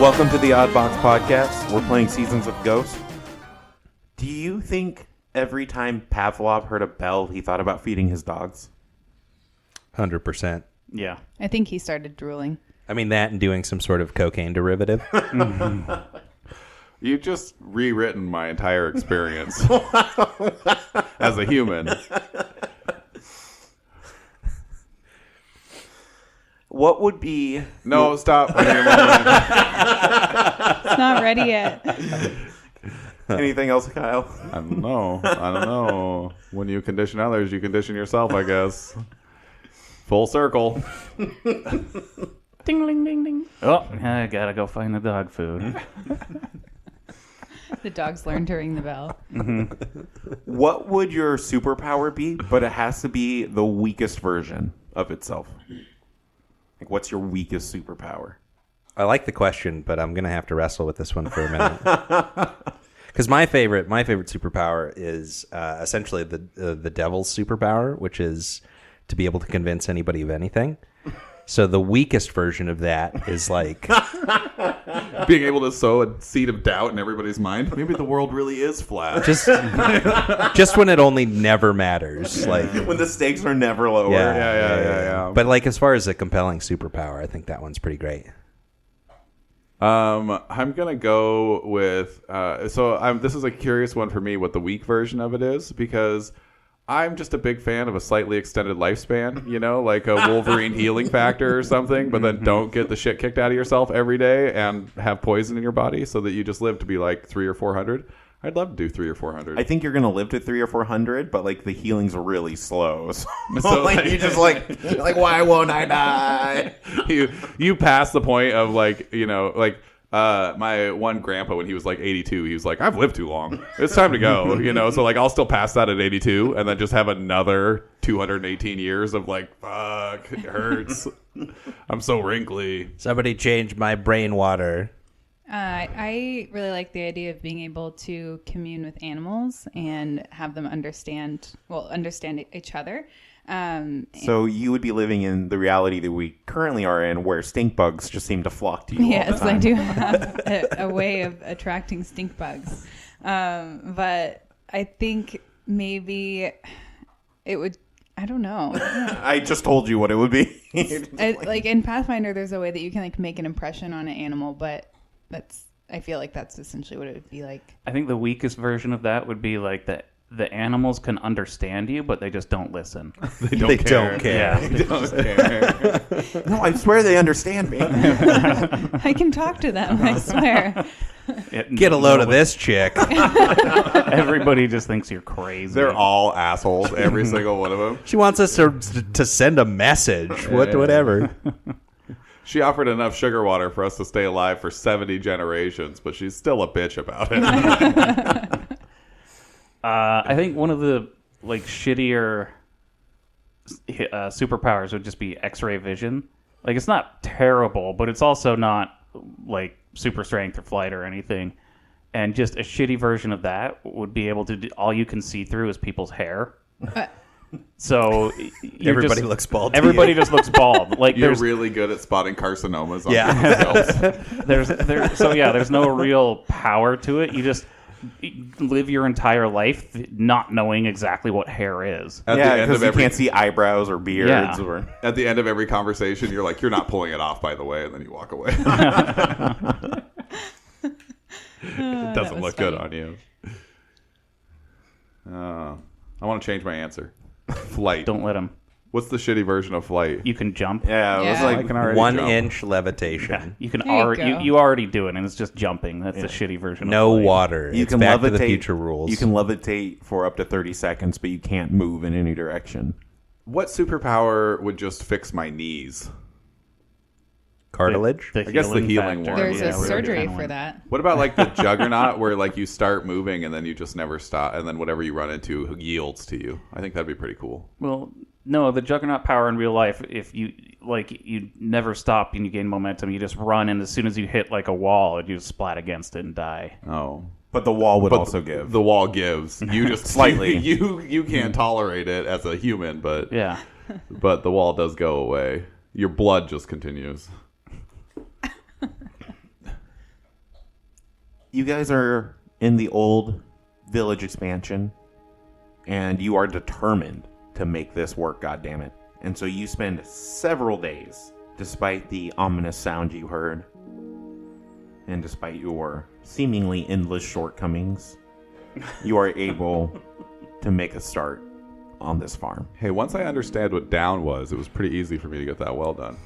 Welcome to the Oddbox Podcast. We're playing Seasons of Ghost. Do you think every time Pavlov heard a bell, he thought about feeding his dogs? 100%. Yeah. I think he started drooling. I mean, that and doing some sort of cocaine derivative. You've just rewritten my entire experience as a human. What would be... No, stop. It's not ready yet. Anything else, Kyle? I don't know. When you condition others, you condition yourself, I guess. Full circle. Ding, ding, ding, ding. Oh, I gotta go find the dog food. The dogs learned to ring the bell. What would your superpower be? But it has to be the weakest version of itself. Like, what's your weakest superpower? I like the question, but I'm going to have to wrestle with this one for a minute. Because my favorite superpower is essentially the devil's superpower, which is to be able to convince anybody of anything. So the weakest version of that is like being able to sow a seed of doubt in everybody's mind. Maybe the world really is flat. just when it only never matters, like When the stakes are never lower. Yeah. But like as far as a compelling superpower, I think that one's pretty great. I'm gonna go with this is a curious one for me what the weak version of it is, because I'm just a big fan of a slightly extended lifespan, like a Wolverine healing factor or something, but then don't get the shit kicked out of yourself every day and have poison in your body so that you just live to be like 300 or 400. I'd love to do 300 or 400. I think you're going to live to 300 or 400, but like the healing's really slow. So, like, you just like, why won't I die? you pass the point of my one grandpa, when he was like 82, he was like, I've lived too long. It's time to go, So like I'll still pass that at 82 and then just have another 218 years of like, fuck, it hurts. I'm so wrinkly. Somebody change my brain water. I really like the idea of being able to commune with animals and have them understand each other. So you would be living in the reality that we currently are in, where stink bugs just seem to flock to you. Yes, all the time. I do have a way of attracting stink bugs. But I think maybe it would, I don't know. I just told you what it would be. Like in Pathfinder, there's a way that you can like make an impression on an animal, but I feel like that's essentially what it would be like. I think the weakest version of that would be like the animals can understand you, but they just don't listen. They don't care. Yeah. They don't care. No, I swear they understand me. I can talk to them, I swear. Get a load of this chick. Everybody just thinks you're crazy. They're all assholes, every single one of them. She wants us to send a message. Whatever. She offered enough sugar water for us to stay alive for 70 generations, but she's still a bitch about it. I think one of the like shittier superpowers would just be X-ray vision. Like it's not terrible, but it's also not like super strength or flight or anything. And just a shitty version of that would be able to do, all you can see through is people's hair. So everybody looks bald. Everybody just looks bald. Like you're really good at spotting carcinomas. On there's no real power to it. You just live your entire life not knowing exactly what hair is. Because you can't see eyebrows or beards. Yeah. Or at the end of every conversation, you're like, you're not pulling it off, by the way, and then you walk away. It doesn't look good on you. I want to change my answer. Flight. Don't let him. What's the shitty version of flight? You can jump. yeah, it was Yeah. like I can already 1 jump. inch levitation. Yeah, you can There you already go. you already do it, and it's just jumping. That's the shitty version. No of flight. water. you It's can back levitate. to the future rules. You can levitate for up to 30 seconds, but you can't move in any direction. What superpower would just fix my knees? cartilage. I guess the healing factor. one. There's Yeah, a we surgery kinda for went. that. What about like the Juggernaut, where like you start moving and then you just never stop, and then whatever you run into yields to you? I think that'd be pretty cool. Well, no, the Juggernaut power in real life, if you you never stop and you gain momentum, you just run, and as soon as you hit like a wall, you just splat against it and die. Oh. But the wall would also give. The wall gives. You just Slightly. You can't tolerate it as a human, but Yeah. but the wall does go away. Your blood just continues. You guys are in the old village expansion, and you are determined to make this work, goddammit. And so you spend several days, despite the ominous sound you heard, and despite your seemingly endless shortcomings, you are able to make a start on this farm. Hey, once I understand what down was, it was pretty easy for me to get that well done.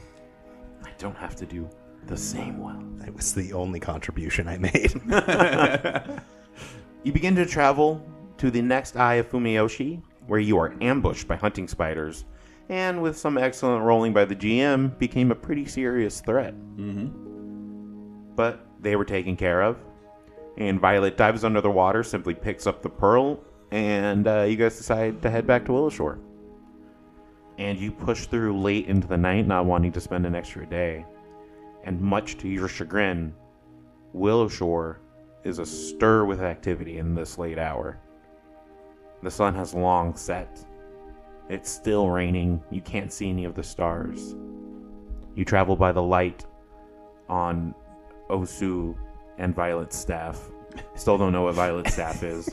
I don't have to do the same well. It was the only contribution I made. You begin to travel to the next eye of Fumiyoshi, where you are ambushed by hunting spiders, and with some excellent rolling by the GM, became a pretty serious threat. But they were taken care of, and Violet dives under the water, simply picks up the pearl, and you guys decide to head back to Willowshore. And you push through late into the night, not wanting to spend an extra day. And much to your chagrin, Willowshore is astir with activity in this late hour. The sun has long set. It's still raining. You can't see any of the stars. You travel by the light on Osu and Violet's staff. Still don't know what Violet's staff is.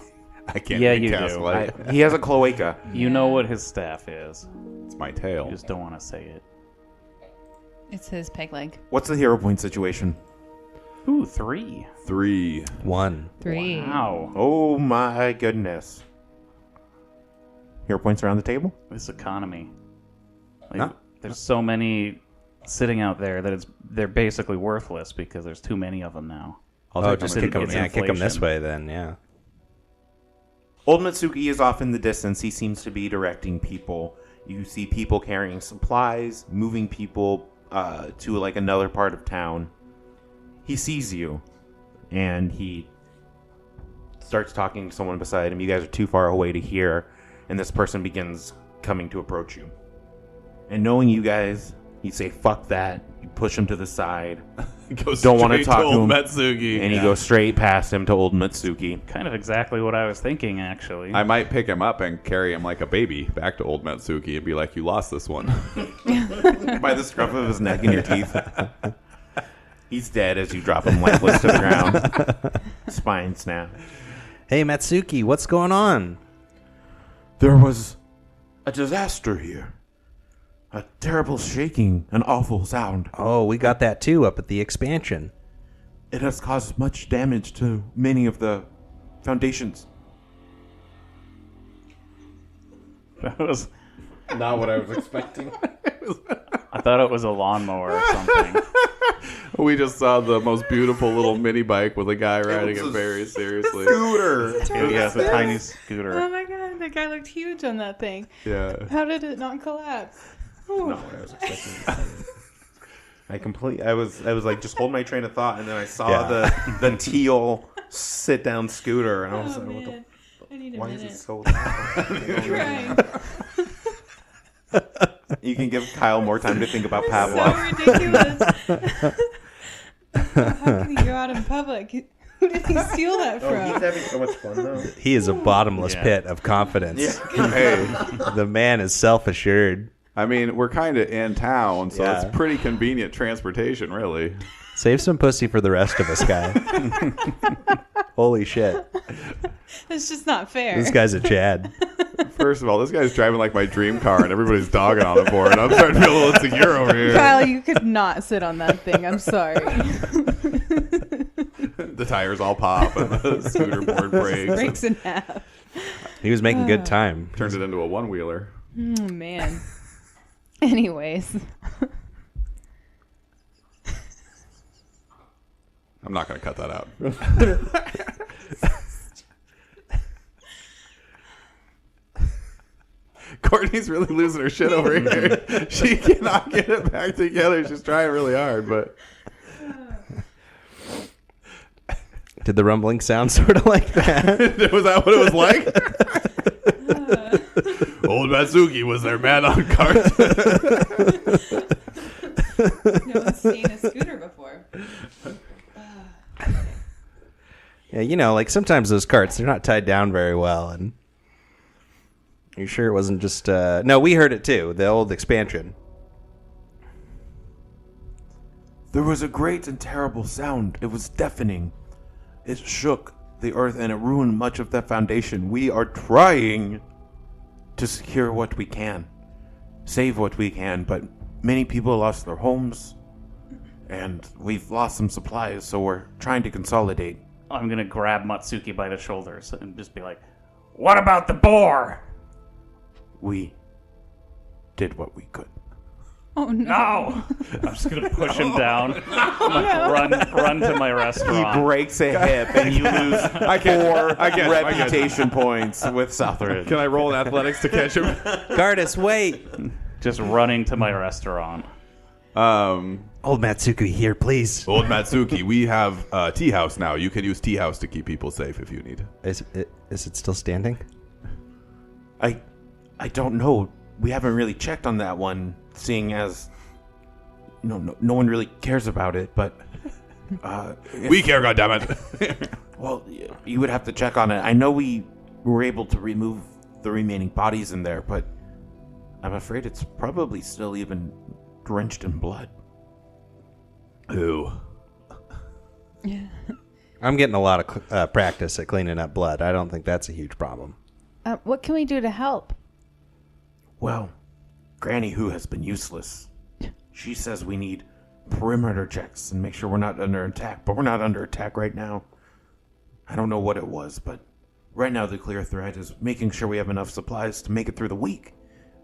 I can't Yeah, make you do. Gaslight. He has a cloaca. You know what his staff is. It's my tail. You just don't want to say it. It's his peg leg. What's the hero point situation? Ooh, 3. 3. 1. 3. Wow. Oh my goodness. Hero points around the table? This economy. Like, No. There's so many sitting out there that they're basically worthless because there's too many of them now. Oh, just kick them. It's Yeah, kick them this inflation. way then. Yeah. Old Mitsuki is off in the distance. He seems to be directing people. You see people carrying supplies, moving people to like another part of town. He sees you, and he starts talking to someone beside him. You guys are too far away to hear, and this person begins coming to approach you. And knowing you guys, you say, fuck that. You push him to the side. Don't want to talk to him. Metsugi. And you go straight past him to old Mitsuki. Kind of exactly what I was thinking, actually. I might pick him up and carry him like a baby back to old Metsuki and be like, you lost this one. By the scruff of his neck and your teeth. He's dead as you drop him lifeless to the ground. Spine snap. Hey, Matsuki, what's going on? There was a disaster here. A terrible shaking, an awful sound. Oh, we got that too up at the expansion. It has caused much damage to many of the foundations. That was. Not what I was expecting. I thought it was a lawnmower or something. We just saw the most beautiful little mini bike with a guy riding was it a very seriously. Scooter. Yeah, it's a tiny Oh scooter. my god, that guy looked huge on that thing. Yeah. How did it not collapse? Ooh. Not what I was expecting. I was like, just hold my train of thought, and then I saw the teal sit down scooter, and I was Oh, like, what the man. I need a why is minute. it so loud? Crying. You can give Kyle more time to think about So Pavlov. ridiculous. How can he go out in public? Who did he steal that from? having so much fun though. He is a bottomless Yeah. pit of confidence. Hey, The man is self-assured. I mean, we're kind of in town, so Yeah. it's pretty convenient transportation, really. Save some pussy for the rest of us, guy. Holy shit. It's just not fair. This guy's a Chad. First of all, this guy's driving like my dream car, and everybody's dogging on him for it. I'm starting to feel a little insecure over here. Kyle, you could not sit on that thing. I'm sorry. The tires all pop, and the scooter board breaks. Breaks in half. He was making good time. Turns it into a one-wheeler. Oh, man. Anyways. I'm not going to cut that out. Courtney's really losing her shit over here. She cannot get it back together. She's trying really hard, but Did the rumbling sound sort of like that? was that what it was like? Old Matsuki was their man on cart. No one's seen a scooter before. Yeah, you know, like sometimes those carts, they're not tied down very well. And are you sure it wasn't just... No, we heard it too, the old expansion. There was a great and terrible sound. It was deafening. it shook the earth and it ruined much of that foundation. We are trying to secure what we can, save what we can, but many people lost their homes, and we've lost some supplies, so we're trying to consolidate. I'm gonna grab Matsuki by the shoulders and just be like, "What about the boar?" We did what we could. Oh no. No! I'm just gonna push him down. I'm like, run to my He restaurant. breaks a hip, and you lose I get reputation points with Southridge. Can I roll in athletics to catch him? Gardus, wait. Just running to my restaurant. Old Matsuki here, please. Old Matsuki, we have tea house now. You can use tea house to keep people safe if you need. Is it still standing? I don't know. We haven't really checked on that one, seeing as no one really cares about it. But We care, goddammit. well, you would have to check on it. I know we were able to remove the remaining bodies in there, but I'm afraid it's probably still even drenched in blood. Ooh. I'm getting a lot of practice at cleaning up blood. I don't think that's a huge problem. What can we do to help? Well, Granny Who has been useless. She says we need perimeter checks and make sure we're not under attack, but we're not under attack right now. I don't know what it was, but right now the clear threat is making sure we have enough supplies to make it through the week,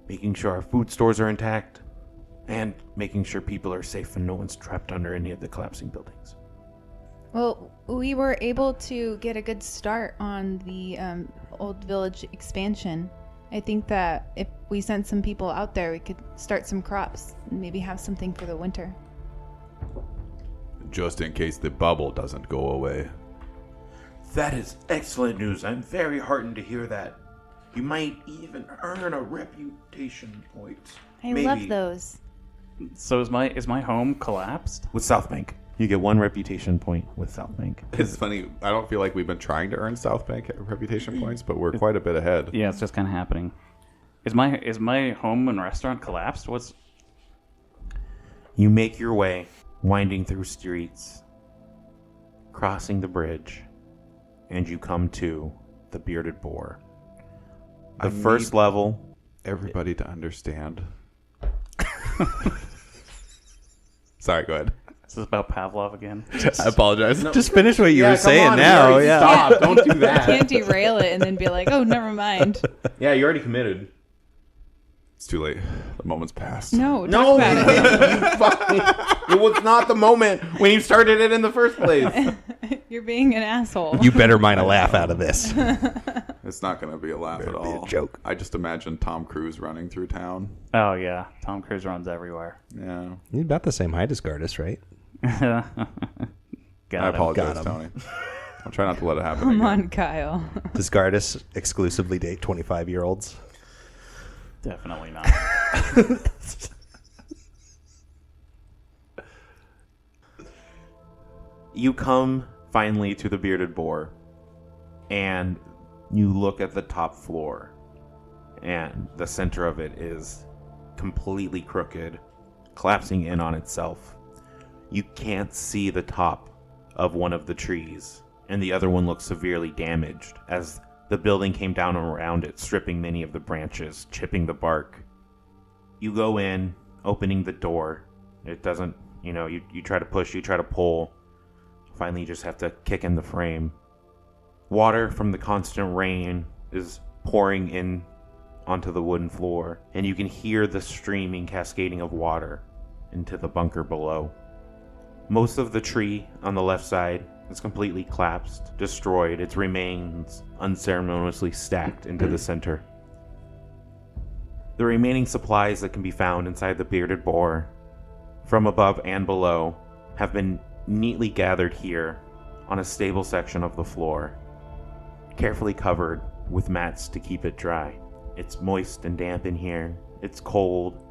making sure our food stores are intact, and making sure people are safe and no one's trapped under any of the collapsing buildings. Well, we were able to get a good start on the old village expansion. I think that if we sent some people out there, we could start some crops and maybe have something for the winter. Just in case the bubble doesn't go away. That is excellent news. I'm very heartened to hear that. You might even earn a reputation point. I Maybe. love those. So is my home collapsed? With South Bank. You get 1 reputation point with South Bank. It's funny. I don't feel like we've been trying to earn South Bank reputation points, but we're quite a bit ahead. Yeah, it's just kind of happening. Is my home and restaurant collapsed? What's You make your way, winding through streets, crossing the bridge, and you come to the Bearded Boar. The first level. Everybody to understand. Sorry, go ahead. is this about Pavlov again? I apologize. Just finish what you were come saying on, now. we already Yeah. Stop. Don't do You that. can't derail it and then be like, oh, never mind. Yeah, you already committed. It's too late. The moment's passed. No, No, talk about it. you fucking, it was not the moment when you started it in the first place. You're being an asshole. You better mind a laugh out of this. It's not going to be a laugh at be a all. joke. I just imagine Tom Cruise running through town. Oh yeah, Tom Cruise runs everywhere. Yeah. You're about the same height as Gardus, right? I Got him. apologize, Got him. Tony. I'll try not to let it happen Come again. on, Kyle. Does Gardus exclusively date 25-year-olds? Definitely not. You come finally to the Bearded Boar, and you look at the top floor, and the center of it is completely crooked, collapsing in on itself. You can't see the top of one of the trees, and the other one looks severely damaged as the building came down around it, stripping many of the branches, chipping the bark. You go in, opening the door. It doesn't, you try to push, you try to pull. Finally, you just have to kick in the frame. Water from the constant rain is pouring in onto the wooden floor, and you can hear the streaming, cascading of water into the bunker below. Most of the tree on the left side is completely collapsed, destroyed, its remains unceremoniously stacked into the center. The remaining supplies that can be found inside the Bearded Boar, from above and below, have been neatly gathered here on a stable section of the floor, carefully covered with mats to keep it dry. It's moist and damp in here. It's cold,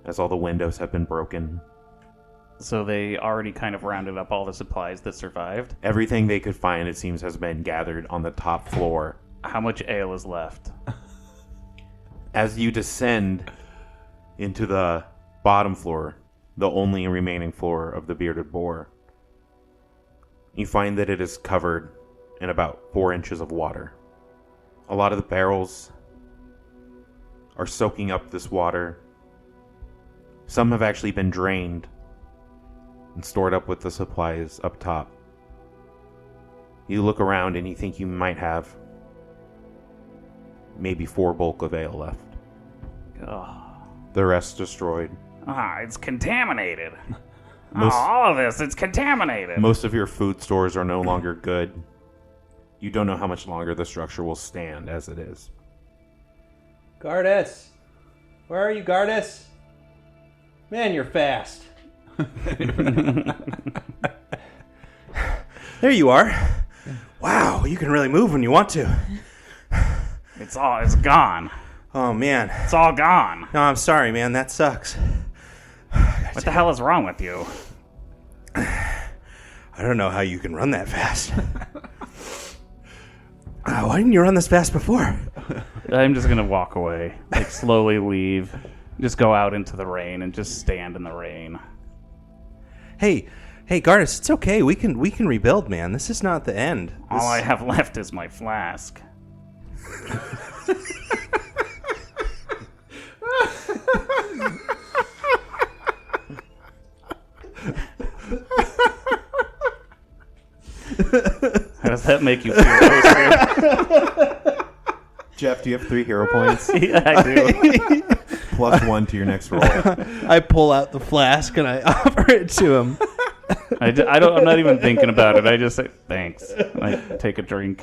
as all the windows have been broken. So they already kind of rounded up all the supplies that survived. Everything they could find, it seems, has been gathered on the top floor. How much ale is left? As you descend into the bottom floor, the only remaining floor of the Bearded Boar, You find that it is covered in about 4 inches of water. A lot of the barrels are soaking up this water. Some have actually been drained and stored up with the supplies up top. You look around and you think you might have maybe 4 bulk of ale left. The rest destroyed. It's contaminated. Most- all of this, it's contaminated. Most of your food stores are no longer good. You don't know how much longer the structure will stand as it is. Gardus! Where are you, Gardus? Man, you're fast. There you are. Wow, you can really move when you want to. It's gone. Oh, man. It's all gone. No, I'm sorry, man. That sucks. What the hell is wrong with you? I don't know how you can run that fast. Why didn't you run this fast before? I'm just gonna walk away, like slowly leave, just go out into the rain and just stand in the rain. Hey, Gardus, it's okay. We can rebuild, man. This is not the end. All I have left is my flask. How does that make you feel, Oscar? Jeff, do you have 3 hero points? Yeah, I do. Plus 1 to your next roll. I pull out the flask and I offer it to him. I'm not even thinking about it. I just say thanks. I take a drink.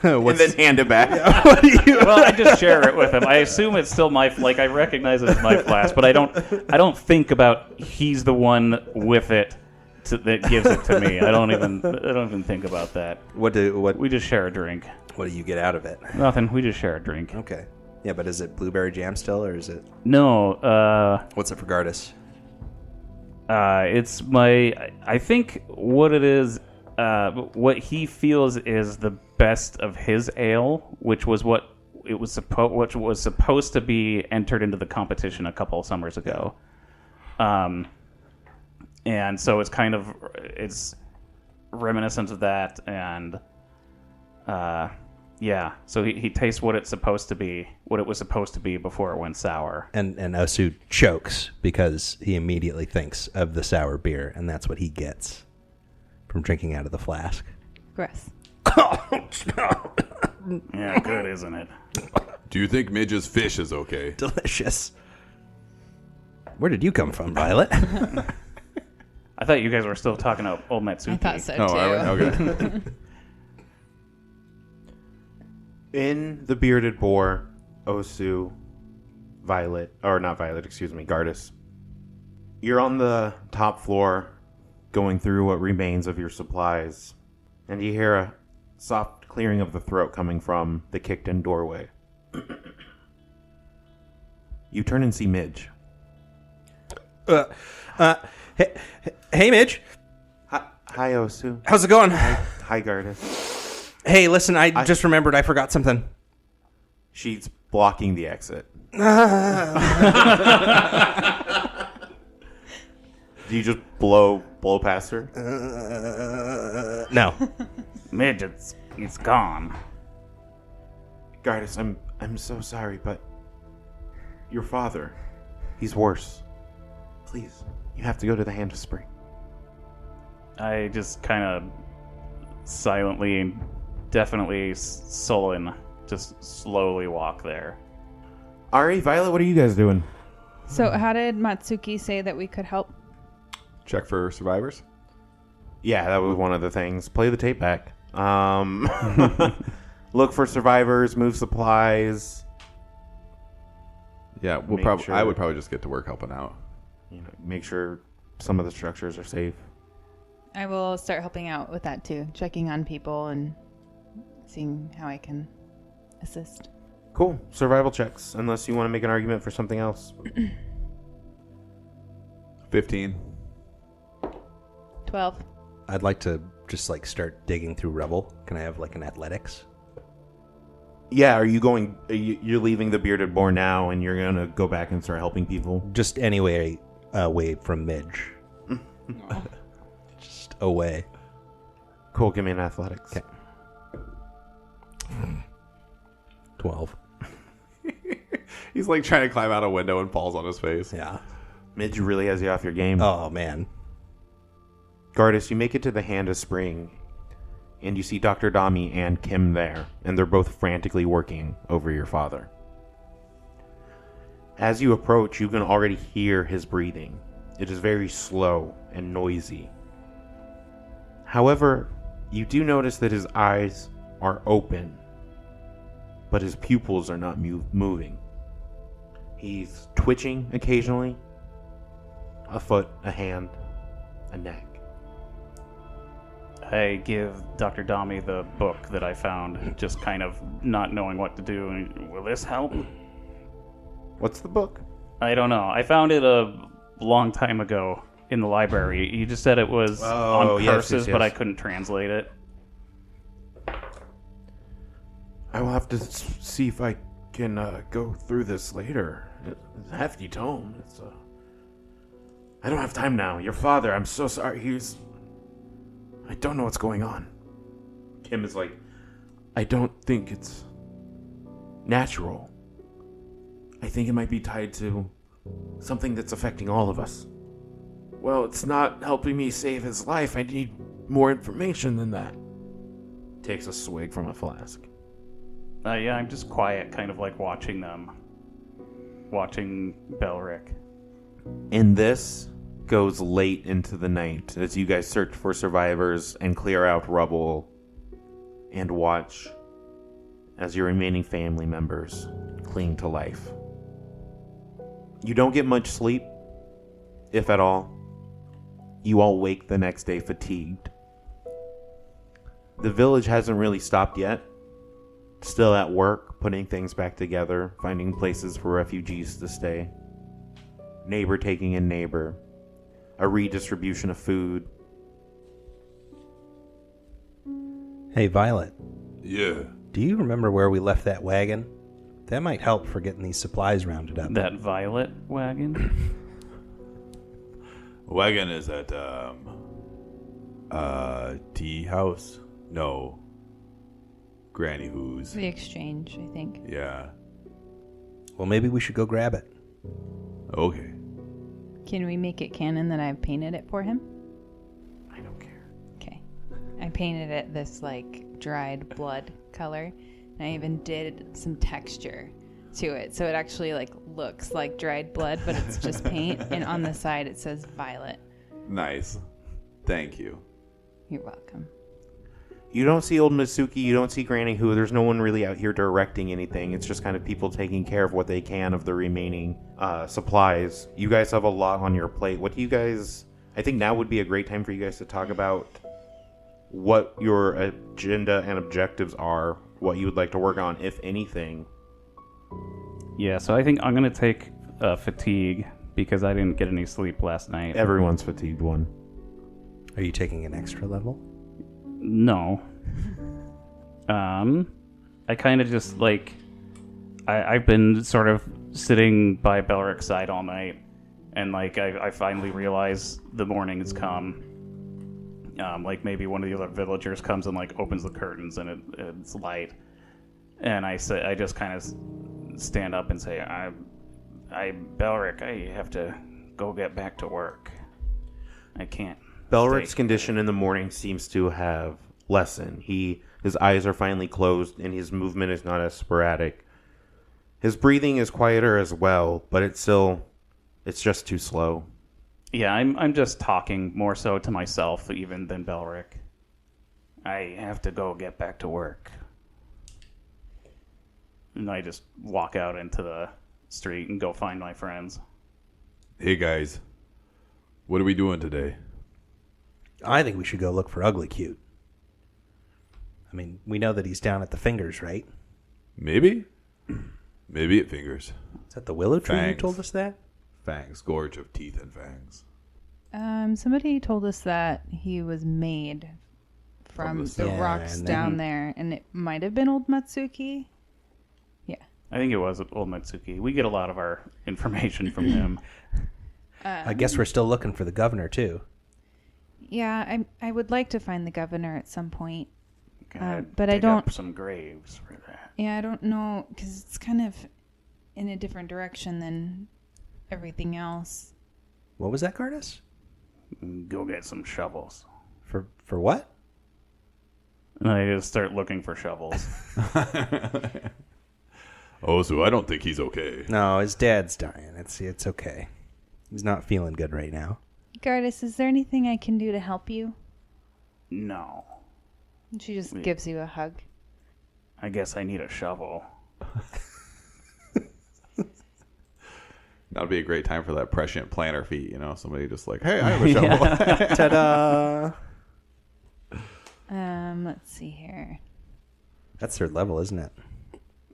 And then hand it back. Well, I just share it with him. I assume it's still my I recognize it's my flask, but I don't think about he's the one with it that gives it to me. I don't even think about that. What We just share a drink. do you get out of it? Nothing. We just share a drink. Okay. Yeah, but is it blueberry jam still, or is it? No. What's it for Gardus? It's my. I think what it is. What he feels is the best of his ale, which was what it was supposed to be entered into the competition a couple of summers ago. And so it's reminiscent of that, and yeah. So he tastes what it was supposed to be before it went sour. And Osu chokes because he immediately thinks of the sour beer, and that's what he gets from drinking out of the flask. Gross. Yeah, good, isn't it? Do you think Midge's fish is okay? Delicious. Where did you come from, Violet? I thought you guys were still talking about old Matsuki. I thought so Oh, too. okay. In the bearded boar, Osu, Gardus. You're on the top floor, going through what remains of your supplies, and you hear a soft clearing of the throat coming from the kicked-in doorway. You turn and see Midge. Hey, Midge. Hi, Osu. How's it going? Hi, Gardus. Hey, listen, I just remembered I forgot something. She's blocking the exit. Do you just blow past her? No. Midge, it's gone. Gardus, I'm so sorry, but your father, he's worse. Please, you have to go to the Hand of Spring. I just kind of silently and definitely sullen, just slowly walk there. Ari, Violet, what are you guys doing? So how did Matsuki say that we could help? Check for survivors. Yeah, that was one of the things. Play the tape back. Look for survivors, move supplies. Yeah, Make sure- I would probably just get to work helping out. Make sure some of the structures are safe. I will start helping out with that too, checking on people and seeing how I can assist. Cool. Survival checks, unless you want to make an argument for something else. 15. 12. I'd like to just start digging through rubble. Can I have an athletics? Yeah, are you going? You're leaving the bearded boar now, and you're gonna go back and start helping people. Just anyway, away from Midge. Just away. Cool, give me an athletics. Okay. 12. He's like trying to climb out a window and falls on his face. Yeah. Midge really has you off your game. Oh, man. Gardus, you make it to the Hand of Spring, and you see Dr. Dami and Kim there, and they're both frantically working over your father. As you approach, you can already hear his breathing. It is very slow and noisy. However, you do notice that his eyes are open, but his pupils are not moving. He's twitching occasionally. A foot, a hand, a neck. I give Dr. Dami the book that I found, just kind of not knowing what to do. Will this help? What's the book? I don't know. I found it a long time ago in the library. You just said it was on yes, cursive, yes. but I couldn't translate it. I will have to see if I can go through this later. It's a hefty tome. I don't have time now. Your father, I'm so sorry. I don't know what's going on. Kim is like, I don't think it's natural. I think it might be tied to something that's affecting all of us. Well, it's not helping me save his life. I need more information than that. Takes a swig from a flask. Yeah, I'm just quiet, kind of like watching them. Watching Belric. And this goes late into the night as you guys search for survivors and clear out rubble and watch as your remaining family members cling to life. You don't get much sleep, if at all. You all wake the next day fatigued. The village hasn't really stopped yet. Still at work, putting things back together, finding places for refugees to stay. Neighbor taking in neighbor. A redistribution of food. Hey, Violet. Yeah. Do you remember where we left that wagon? That might help for getting these supplies rounded up. That violet wagon? Wagon is at tea house? No. Granny Who's. The exchange, I think. Yeah. Well, maybe we should go grab it. Okay. Can we make it canon that I've painted it for him? I don't care. Okay. I painted it this like dried blood color, and I even did some texture to it, so it actually like looks like dried blood, but it's just paint. And on the side it says violet. Nice. Thank you. You're welcome. You don't see old Mitsuki, you don't see Granny Who. There's no one really out here directing anything. It's just kind of people taking care of what they can of the remaining supplies. You guys have a lot on your plate. What do you guys... I think now would be a great time for you guys to talk about what your agenda and objectives are, what you would like to work on, if anything. Yeah, so I think I'm going to take fatigue because I didn't get any sleep last night. Everyone's fatigued one. Are you taking an extra level? No. I kind of just like I've been sort of sitting by Belric's side all night, and like I finally realize the morning has come. Like maybe one of the other villagers comes and like opens the curtains and it's light, and I just kind of stand up and say, Belric, I have to go get back to work. I can't. Belric's condition in the morning seems to have lessened. His eyes are finally closed, and his movement is not as sporadic. His breathing is quieter as well, but it's just too slow. Yeah, I'm just talking more so to myself even than Belric. I have to go get back to work. And I just walk out into the street and go find my friends. Hey guys, what are we doing today? I think we should go look for Ugly Cute. I mean, we know that he's down at the Fingers, right? Maybe? Maybe it fingers. Is that the willow tree you Fangs. told us that? Fangs, gorge of teeth and fangs. Somebody told us that he was made from the the stone. Yeah, rocks and down then- there, and it might have been old Matsuki. Yeah. I think it was old Mitsuki. We get a lot of our information from him. I guess we're still looking for the governor, too. Yeah, I would like to find the governor at some point. Gotta but I dig don't- up some graves for that. Yeah, I don't know, because it's kind of in a different direction than everything else. What was that, Gardas? Go get some shovels. For what? And I just start looking for shovels. Oh, so I don't think he's okay. No, his dad's dying. It's okay. He's not feeling good right now. Gardas, is there anything I can do to help you? No. And she just gives you a hug. I guess I need a shovel. That'd be a great time for that prescient planter feat, somebody just like, hey, I have a shovel. Ta-da! Let's see here. That's third level, isn't it?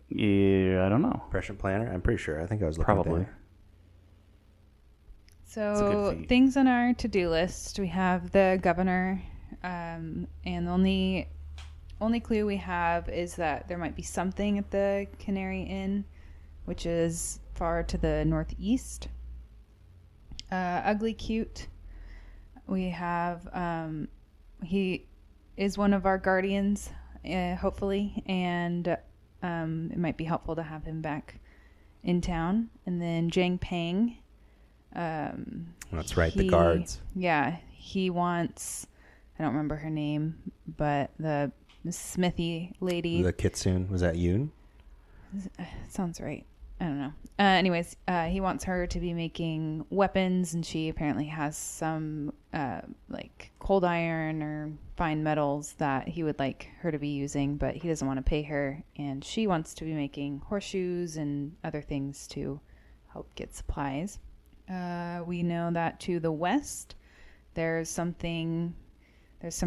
Yeah, I don't know. Prescient planner? I'm pretty sure. I think I was looking Probably. at that. a So good feat. things on our to-do list, we have the governor, and the only clue we have is that there might be something at the Canary Inn, which is far to the northeast. Ugly Cute, we have, he is one of our guardians, hopefully, and it might be helpful to have him back in town. And then Jang Pang. That's right, the guards. Yeah, he wants, I don't remember her name, but the smithy lady. The kitsune. Was that Yoon? Sounds right. I don't know. Anyways, he wants her to be making weapons, and she apparently has some like cold iron or fine metals that he would like her to be using, but he doesn't want to pay her, and she wants to be making horseshoes and other things to help get supplies. We know that to the west, there's some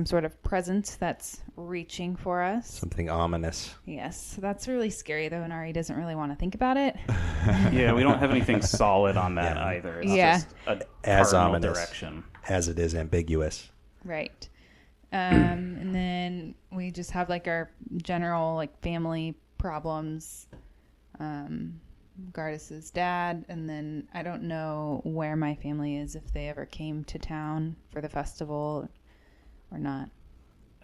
sort of presence that's reaching for us. Something ominous. Yes, that's really scary though, and Ari doesn't really want to think about it. Yeah, we don't have anything solid on that Yeah. either. It's Yeah. just a As cardinal ominous. direction. As it is ambiguous. Right. And then we just have like our general like family problems. Gardas's dad, and then I don't know where my family is, if they ever came to town for the festival or not.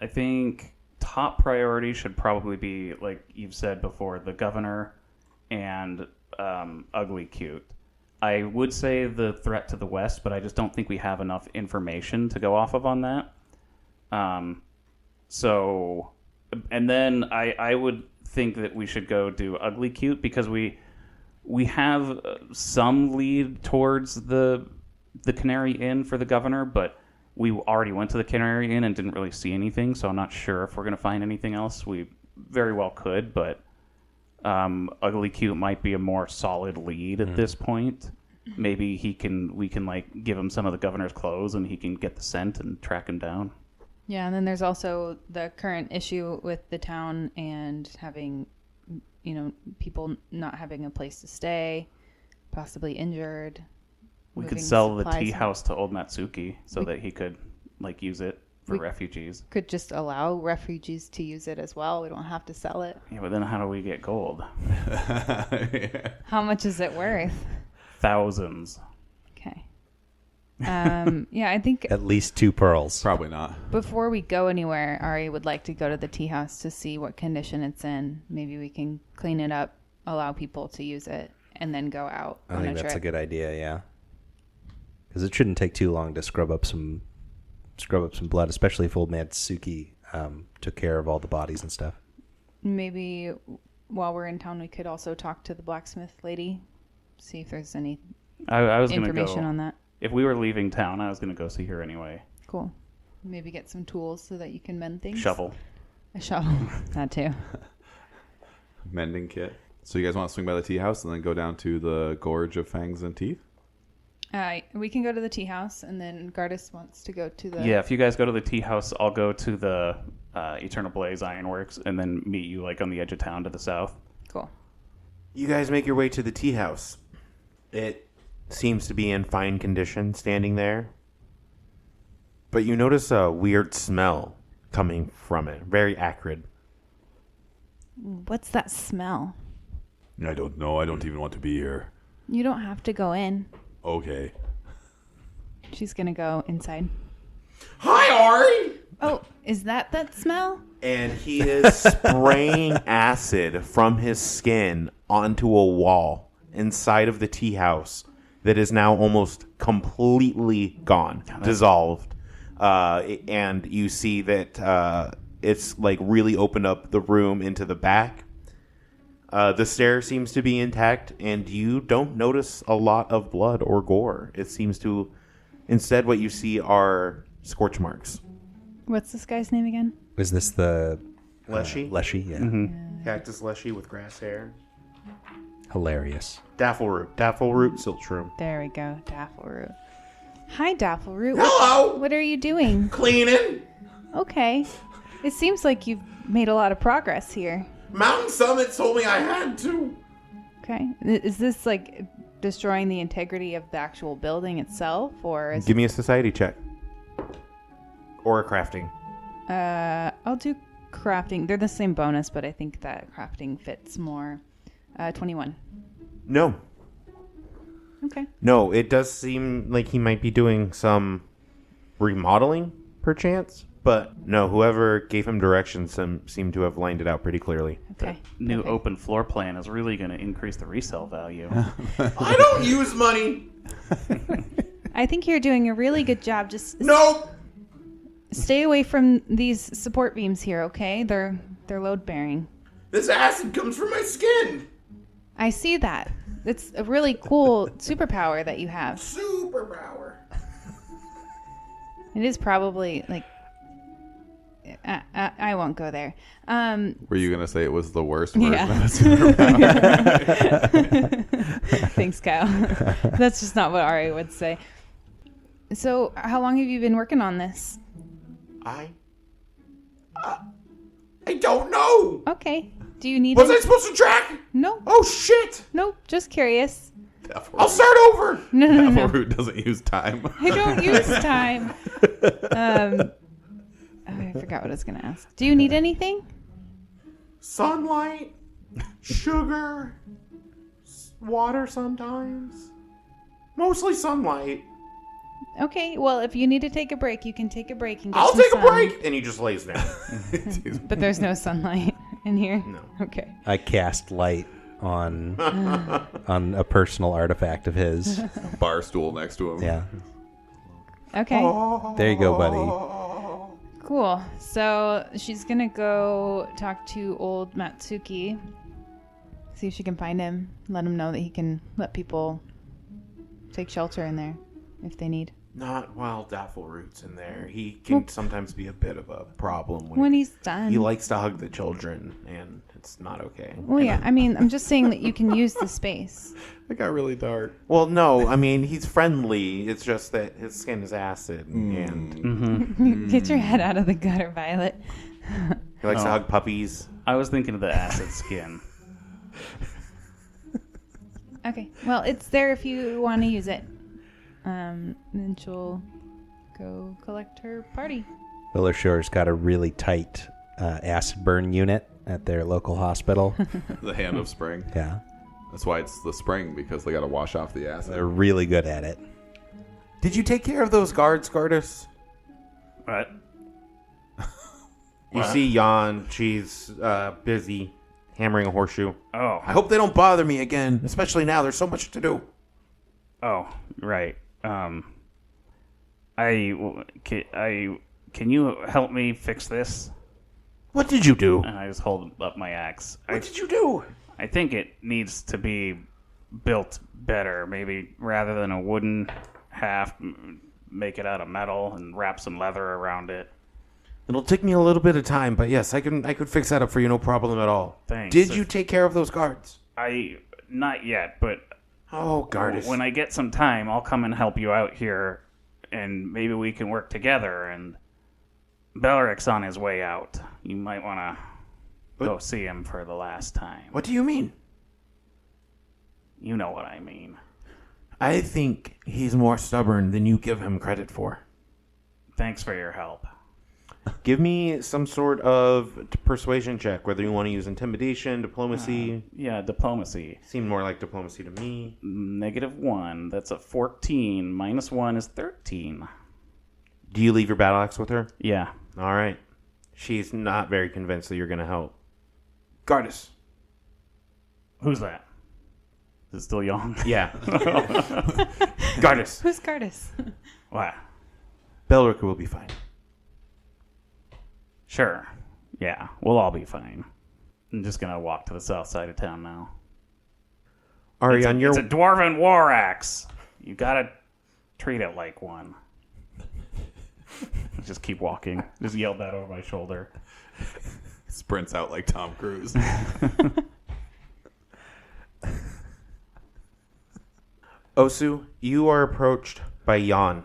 I think top priority should probably be, like you've said before, the governor and Ugly Cute. I would say the threat to the west, but I just don't think we have enough information to go off of on that. So, and then I would think that we should go do Ugly Cute, because we have some lead towards the Canary Inn for the governor, but we already went to the Canary Inn and didn't really see anything, so I'm not sure if we're going to find anything else. We very well could, but Ugly Cute might be a more solid lead at this point. Maybe we can like give him some of the governor's clothes and he can get the scent and track him down. Yeah, and then there's also the current issue with the town and having, people not having a place to stay, possibly injured. We could moving sell the supplies. tea house to old Matsuki so that he could like use it for refugees. Could just allow refugees to use it as well. We don't have to sell it. Yeah, but then how do we get gold? How much is it worth? Thousands. Okay. Yeah, I think At least 2 pearls. Probably not. before we go anywhere, Ari would like to go to the tea house to see what condition it's in. Maybe we can clean it up, allow people to use it, and then go out I on think a that's trip. a good idea, yeah. Because it shouldn't take too long to scrub up some blood, especially if old man Suki took care of all the bodies and stuff. Maybe while we're in town, we could also talk to the blacksmith lady, see if there's any I was going to information go. on that. If we were leaving town, I was going to go see her anyway. Cool. Maybe get some tools so that you can mend things. Shovel. A shovel. That too. Mending kit. So you guys want to swing by the tea house and then go down to the Gorge of Fangs and Teeth? We can go to the tea house, and then Gardas wants to go to the... Yeah, if you guys go to the tea house, I'll go to the Eternal Blaze Ironworks and then meet you like on the edge of town to the south. Cool. You guys make your way to the tea house. It seems to be in fine condition standing there. But you notice a weird smell coming from it. Very acrid. What's that smell? I don't know. I don't even want to be here. You don't have to go in. Okay. She's going to go inside. Hi, Ari! Oh, is that smell? And he is spraying acid from his skin onto a wall inside of the tea house that is now almost completely gone, dissolved. And you see that it's like really opened up the room into the back. The stair seems to be intact, and you don't notice a lot of blood or gore. It seems to, instead, what you see are scorch marks. What's this guy's name again? Is this the Leshy? Leshy? Yeah. Cactus Leshy with grass hair. Hilarious. Daffleroot Siltshroom. There we go, Daffleroot. Hi, Daffleroot. Hello! What are you doing? Cleaning! Okay. It seems like you've made a lot of progress here. Mountain Summit told me I had to. Okay. Is this like destroying the integrity of the actual building itself, or is Give me a society check. Or a crafting. I'll do crafting. They're the same bonus, but I think that crafting fits more. 21. No. Okay. No, it does seem like he might be doing some remodeling, perchance. But no, whoever gave him directions seemed to have lined it out pretty clearly. Okay. New open floor plan is really going to increase the resale value. I don't use money! I think you're doing a really good job. Just Nope! stay away from these support beams here, okay? They're load bearing. This acid comes from my skin! I see that. It's a really cool superpower that you have. Superpower. It is probably like I won't go there. Were you gonna say it was the worst version Yeah. of a superpower? Thanks, Kyle. That's just not what Ari would say. So, how long have you been working on this? I don't know! Okay. Do you need Was I any- supposed to track? No. Oh shit! No, just curious. I'll start over! No. Daffleroot doesn't use time. I don't use time. I forgot what I was going to ask. Do you need anything? Sunlight, sugar, water sometimes. Mostly sunlight. Okay, well, if you need to take a break, you can take a break and get I'll some take a sun. break! And he just lays down. But there's no sunlight in here? No. Okay. I cast light on a personal artifact of his. Bar stool next to him. Yeah. Okay. There you go, buddy. Cool. So she's going to go talk to old Matsuki, see if she can find him, let him know that he can let people take shelter in there if they need. Not while Daffleroot's in there. He can sometimes be a bit of a problem When he's done. he likes to hug the children, and it's not okay. Well, yeah. I mean, I'm just saying that you can use the space. It got really dark. Well, no, I mean, he's friendly. It's just that his skin is acid, and Get your head out of the gutter, Violet. he likes to hug puppies. I was thinking of the acid skin. Okay. Well, it's there if you want to use it. Then she'll go collect her party. Willowshore's got a really tight acid burn unit at their local hospital. The hand of spring. Yeah. That's why it's the spring, because they got to wash off the acid. They're really good at it. Did you take care of those guards, Gardas? What? You see Jan. She's busy hammering a horseshoe. Oh. I hope they don't bother me again, especially now. There's so much to do. Oh, right. Can you help me fix this? What did you do? And I just hold up my axe. What did you do? I think it needs to be built better. Maybe rather than a wooden half, make it out of metal and wrap some leather around it. It'll take me a little bit of time, but yes, I could fix that up for you, no problem at all. Thanks. Did you take care of those guards? Not yet, but Oh, Gardas. when I get some time, I'll come and help you out here, and maybe we can work together. And Belric's on his way out. You might want to go see him for the last time. What do you mean? You know what I mean. I think he's more stubborn than you give him credit for. Thanks for your help. Give me some sort of persuasion check, whether you want to use intimidation, diplomacy. Yeah, diplomacy. Seemed more like diplomacy to me. -1. That's a 14. -1 is 13. Do you leave your battle axe with her? Yeah. All right. She's not very convinced that you're going to help. Gardas. Who's that? Is it still young? Yeah. Gardas. Who's Gardas? What? Belrica will be fine. Sure. Yeah, we'll all be fine. I'm just gonna walk to the south side of town now. Ari, on your It's a dwarven war axe. You gotta treat it like one. Just keep walking. Just yelled that over my shoulder. Sprints out like Tom Cruise. Osu, you are approached by Yan.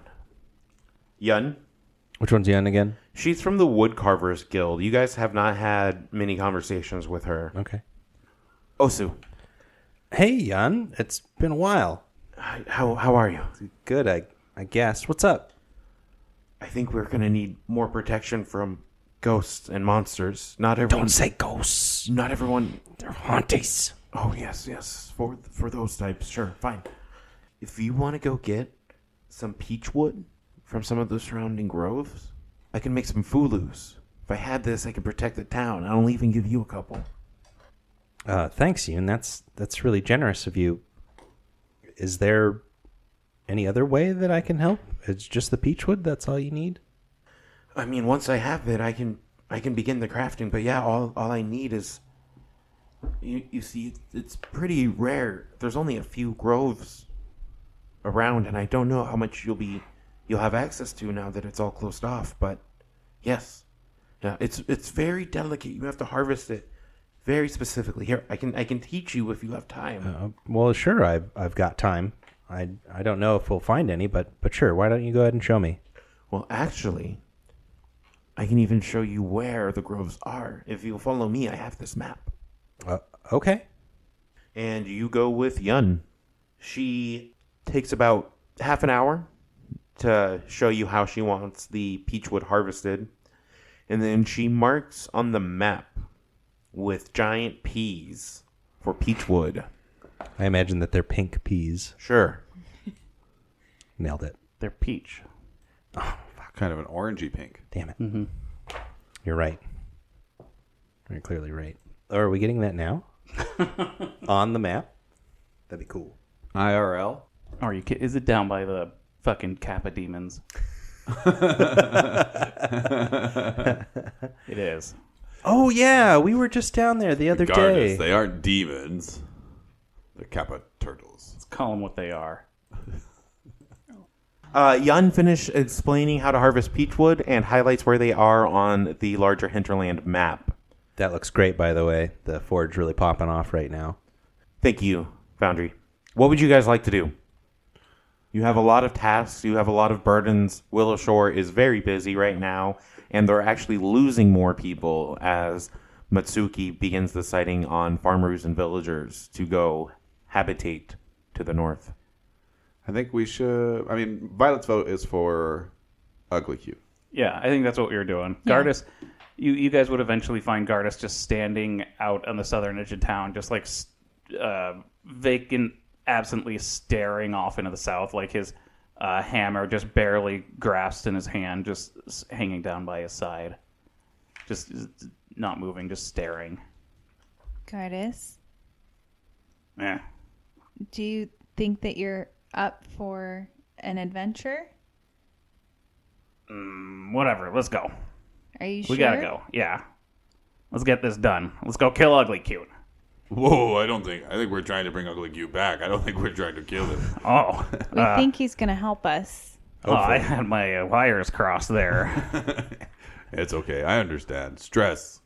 Yun? Which one's Yan again? She's from the Woodcarvers Guild. You guys have not had many conversations with her. Okay. Osu, Hey, Yan. It's been a while. how are you? Good, I guess. What's up? I think we're going to need more protection from ghosts and monsters. Not everyone. Don't say ghosts. Not everyone. They're haunties. Oh yes. For those types, sure, fine. If you want to go get some peach wood from some of the surrounding groves, I can make some fulus. If I had this, I could protect the town. I'll even give you a couple. Thanks, Yoon. That's really generous of you. Is there any other way that I can help? It's just the peachwood. That's all you need. I mean, once I have it, I can begin the crafting. But yeah, all I need is. You see, it's pretty rare. There's only a few groves around, and I don't know how much you'll have access to now that it's all closed off. But yes, yeah, it's very delicate. You have to harvest it very specifically. Here, I can teach you if you have time. Well, sure. I've got time. I don't know if we'll find any, but sure. Why don't you go ahead and show me? Well, actually, I can even show you where the groves are. If you'll follow me, I have this map. Okay. And you go with Yun. She takes about half an hour to show you how she wants the peachwood harvested. And then she marks on the map with giant peas for peachwood. I imagine that they're pink peas. Sure. Nailed it. They're peach. Kind of an orangey pink. Damn it. Mm-hmm. You're right. You're clearly right. Oh, are we getting that now? On the map? That'd be cool. IRL? Are you kidding? Is it down by the fucking Kappa demons? It is. Oh, yeah. We were just down there the other day. Regardless, they aren't demons. They're Kappa turtles. Let's call them what they are. Yun finished explaining how to harvest peachwood and highlights where they are on the larger hinterland map. That looks great, by the way. The forge really popping off right now. Thank you, Foundry. What would you guys like to do? You have a lot of tasks. You have a lot of burdens. Willowshore is very busy right now, and they're actually losing more people as Matsuki begins deciding on farmers and villagers to go habitate to the north. I think we should. I mean, Violet's vote is for Ugly Cute. Yeah, I think that's what we were doing. Yeah. Gardas, you guys would eventually find Gardas just standing out on the southern edge of town, just like vacant, absently staring off into the south, like his hammer just barely grasped in his hand, just hanging down by his side. Just not moving, just staring. Gardas, Yeah. do you think that you're up for an adventure? Whatever, let's go. Are you sure? We gotta go. Yeah. Let's get this done. Let's go kill Ugly Cute. Whoa, I think we're trying to bring Ugly Cute back. I don't think we're trying to kill him. Oh. We think he's going to help us. I had my wires crossed there. It's okay. I understand. Stress.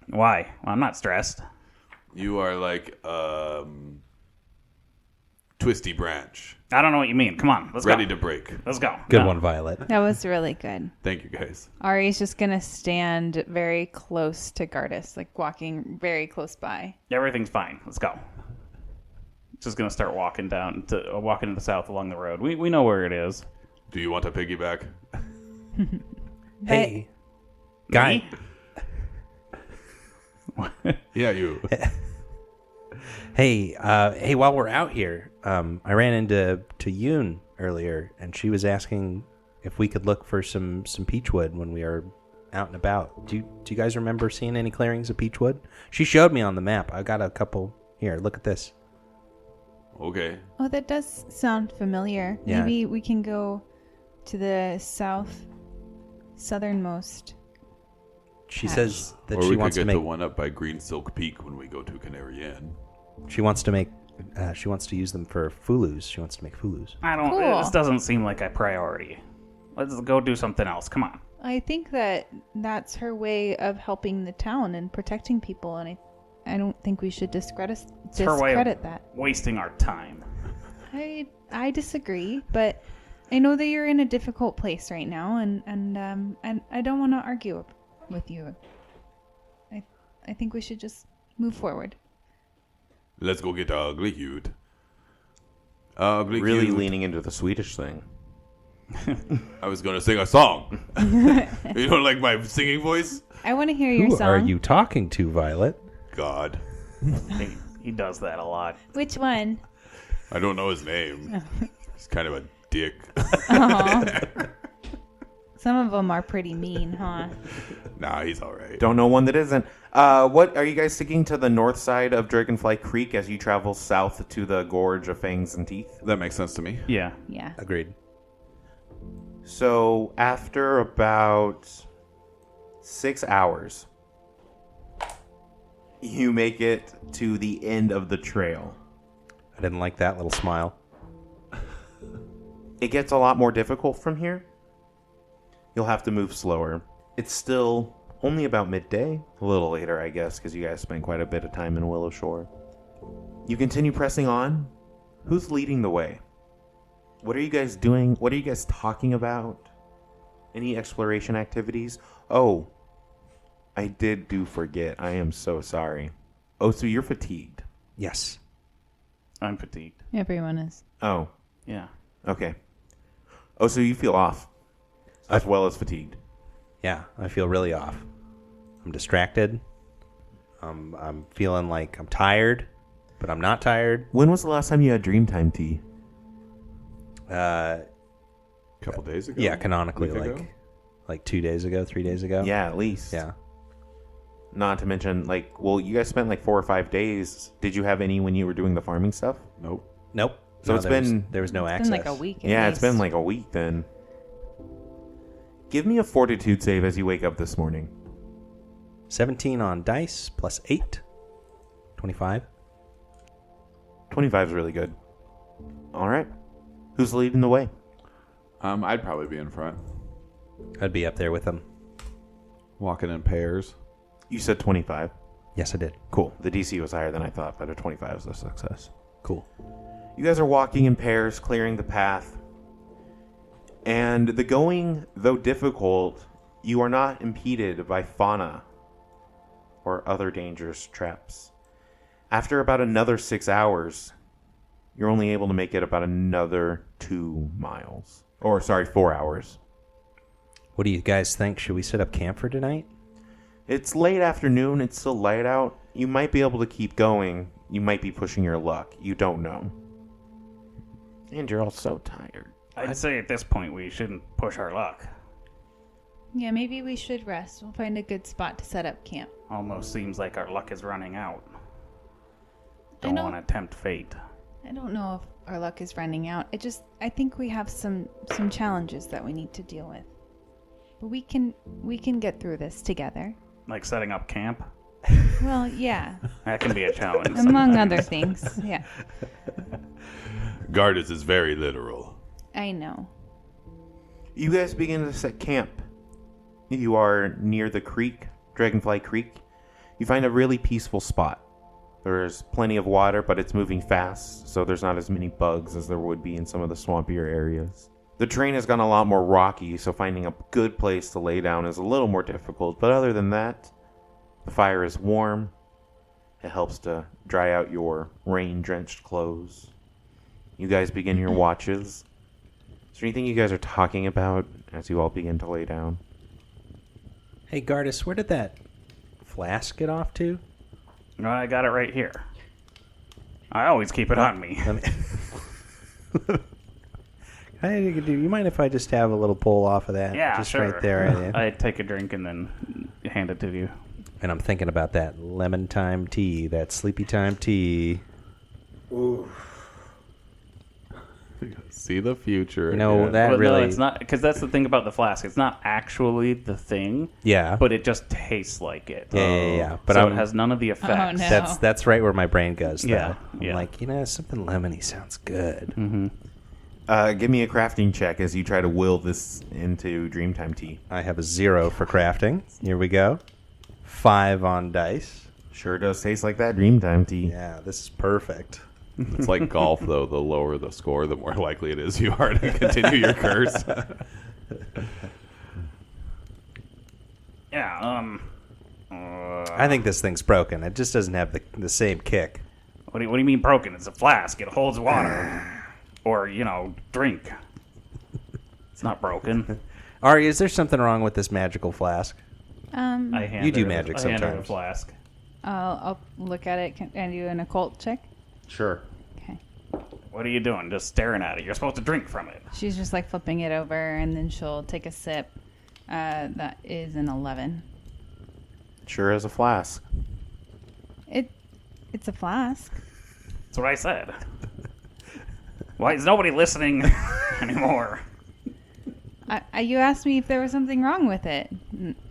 Why? Well, I'm not stressed. You are like twisty branch. I don't know what you mean. Come on, let's Ready go. to break. Let's go. Good No. one, Violet. That was really good. Thank you, guys. Ari's just going to stand very close to Gardas, like walking very close by. Everything's fine. Let's go. Just gonna start walking walking to the south along the road. We know where it is. Do you want a piggyback? Hey, guy. Yeah, you. Hey, while we're out here, I ran into Yoon earlier, and she was asking if we could look for some peachwood when we are out and about. Do you guys remember seeing any clearings of peachwood? She showed me on the map. I got a couple here. Look at this. Okay. Oh, that does sound familiar. Yeah. Maybe we can go to the southernmost. She Patch. says that Or she we wants could to get make. the one up by Green Silk Peak when we go to Canary Inn. She wants to make. She wants to use them for fulus. She wants to make fulus. I don't. Cool. This doesn't seem like a priority. Let's go do something else. Come on. I think that's her way of helping the town and protecting people, and I don't think we should discredit her way of- that. Wasting our time. I disagree, but I know that you're in a difficult place right now, and I don't want to argue with you. I think we should just move forward. Let's go get Ugly Cute. Ugly Really Cute. leaning into the Swedish thing. I was going to sing a song. You don't like my singing voice? I want to hear your Who song. are you talking to, Violet? God. He does that a lot. Which one? I don't know his name. He's kind of a dick. Some of them are pretty mean, huh? Nah, he's all right. Don't know one that isn't. What are you guys sticking to the north side of Dragonfly Creek as you travel south to the Gorge of Fangs and Teeth? That makes sense to me. Yeah. Yeah. Agreed. So after about 6 hours, you make it to the end of the trail. I didn't like that little smile. It gets a lot more difficult from here. You'll have to move slower. It's still only about midday. A little later, I guess, because you guys spent quite a bit of time in Willowshore. You continue pressing on. Who's leading the way? What are you guys doing? What are you guys talking about? Any exploration activities? Oh, I do forget. I am so sorry. Oh, so you're fatigued. Yes. I'm fatigued. Everyone is. Oh, Yeah. okay. Oh, so you feel off as well as fatigued. Yeah, I feel really off. I'm distracted. I'm feeling like I'm tired, but I'm not tired. When was the last time you had Dreamtime tea? Uh, A couple days ago? yeah, canonically, Week ago? like 2 days ago, 3 days ago. Yeah, at least. Yeah. Not to mention, like, well, you guys spent like 4 or 5 days. Did you have any when you were doing the farming stuff? Nope. Nope. So it's been- there was no It's access. been like a week. at Yeah, it's been least. like a week then. Give me a fortitude save as you wake up this morning. 17 on dice plus 8. 25. 25 is really good. All right. Who's leading the way? I'd probably be in front. I'd be up there with them. Walking in pairs. You said 25. Yes, I did. Cool. The DC was higher than I thought, but a 25 is a success. Cool. You guys are walking in pairs, clearing the path. And the going, though difficult, you are not impeded by fauna or other dangerous traps. After about another 6 hours, you're only able to make it about another 2 miles. Or, sorry, 4 hours. What do you guys think? Should we set up camp for tonight? It's late afternoon, it's still light out. You might be able to keep going. You might be pushing your luck. You don't know. And you're all so tired. I'd say at this point we shouldn't push our luck. Yeah, maybe we should rest. We'll find a good spot to set up camp. Almost seems like our luck is running out. I Don't know. want to tempt fate. I don't know if our luck is running out. I think we have some challenges that we need to deal with. But we can get through this together. Like setting up camp. Well, yeah, That can be a challenge. among sometimes. other things. Yeah, Gardus is very literal. I know. You guys begin to set camp. You are near the creek, Dragonfly Creek. You find a really peaceful spot. There's plenty of water, but it's moving fast, so there's not as many bugs as there would be in some of the swampier areas. The terrain has gone a lot more rocky, so finding a good place to lay down is a little more difficult, but other than that, the fire is warm. It helps to dry out your rain-drenched clothes. You guys begin your watches. Is there anything you guys are talking about as you all begin to lay down? Hey, Gardus, where did that flask get off to? No, I got it right here. I always keep it on me. Let me... Can Hey, do you mind if I just have a little pull off of that? Yeah, just sure. right there. I take a drink and then hand it to you. And I'm thinking about that lemon time tea, that sleepy time tea. See the future. You know, again. that Well, really... no, it's not, because that's the thing about the flask. It's not actually the thing, Yeah. but it just tastes like it. Yeah. But So it has none of the effects. no. That's right where my brain goes, though. Yeah, I'm yeah. like, something lemony sounds good. Give me a crafting check as you try to will this into Dreamtime tea. I have a 0 for crafting. Here we go. 5 on dice. Sure does taste like that Dreamtime tea. Yeah, this is perfect. It's like golf, though. The lower the score, the more likely it is you are to continue your curse. Yeah. I think this thing's broken. It just doesn't have the same kick. What do you mean broken? It's a flask. It holds water. Or, drink. It's not broken. Ari, is there something wrong with this magical flask? I hand You do her- magic I hand her the sometimes. flask. I'll look at it. Can I do an occult check? Sure. Okay. What are you doing? Just staring at it. You're supposed to drink from it. She's just like flipping it over, and then she'll take a sip. That is an 11. Sure as a flask. It's a flask. That's what I said. Why is nobody listening anymore? You asked me if there was something wrong with it.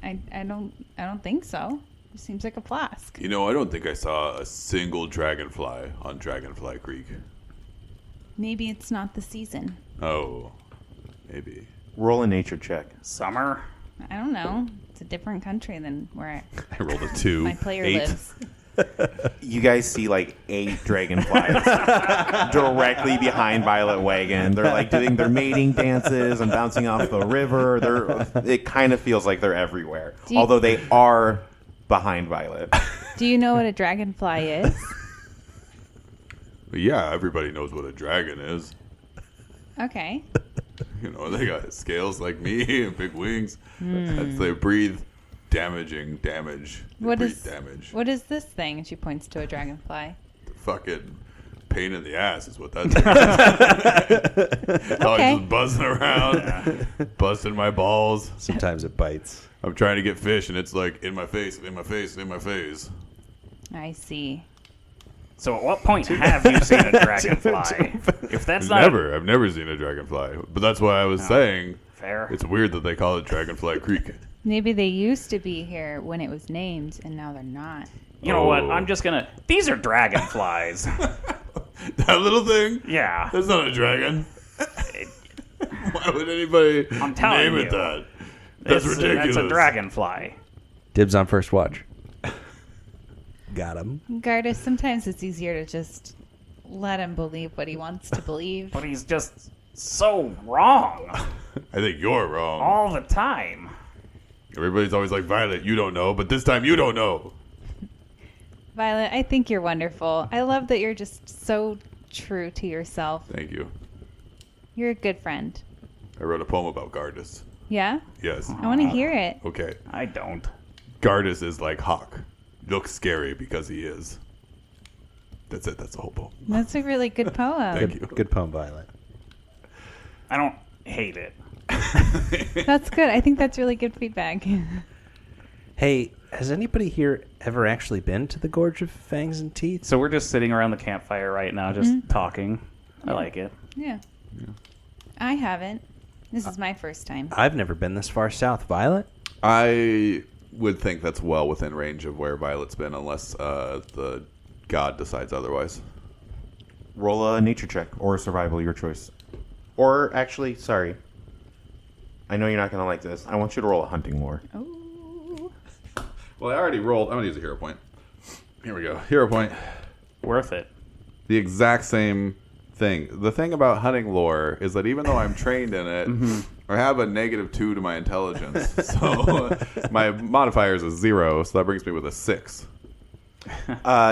I don't think so. It seems like a flask. I don't think I saw a single dragonfly on Dragonfly Creek. Maybe it's not the season. Oh, maybe. Roll a nature check. Summer? I don't know. It's a different country than where I rolled a 2. my player 8. lives. You guys see like 8 dragonflies directly behind Violet Wagon. They're like doing their mating dances and bouncing off the river. It kind of feels like they're everywhere. Do you- Although they are behind Violet. Do you know what a dragonfly is? But yeah, everybody knows what a dragon is. Okay. They got scales like me and big wings. They breathe damaging damage. They What breathe is damage? What is this thing? And she points to a dragonfly. Fucking pain in the ass is what that thing is. Probably Okay. just buzzing around, busting my balls. Sometimes it bites. I'm trying to get fish, and it's like in my face, in my face, in my face. I see. So at what point have you seen a dragonfly? If that's not I've never seen a dragonfly. But that's why I was saying fair. it's weird that they call it Dragonfly Creek. Maybe they used to be here when it was named, and now they're not. You know what? Oh. I'm just gonna. These are dragonflies. That little thing? Yeah. That's not a dragon. Why would anybody I'm telling name you. it that? That's ridiculous. That's a dragonfly. Dibs on first watch. Got him. Gardas, sometimes it's easier to just let him believe what he wants to believe. But he's just so wrong I think you're wrong. all the time. Everybody's always like, Violet, you don't know, but this time you don't know. Violet, I think you're wonderful. I love that you're just so true to yourself. Thank you. You're a good friend. I wrote a poem about Gardas. Yeah? Yes. I want to hear it. Okay. I don't. Gardas is like Hawk. Looks scary because he is. That's it. That's the whole poem. That's a really good poem. Thank you. Good poem, Violet. I don't hate it. That's good. I think that's really good feedback. Hey, has anybody here ever actually been to the Gorge of Fangs and Teeth? So we're just sitting around the campfire right now, just talking. I like it. Yeah. I haven't. This is my first time. I've never been this far south. Violet? I would think that's well within range of where Violet's been, unless the god decides otherwise. Roll a nature check or survival, your choice. Or actually, sorry. I know you're not going to like this. I want you to roll a hunting lore. Oh. Well, I already rolled. I'm going to use a hero point. Here we go. Hero point. Worth it. The exact same thing. The thing about hunting lore is that even though I'm trained in it, I have a -2 to my intelligence. So my modifier is a 0, so that brings me with a 6.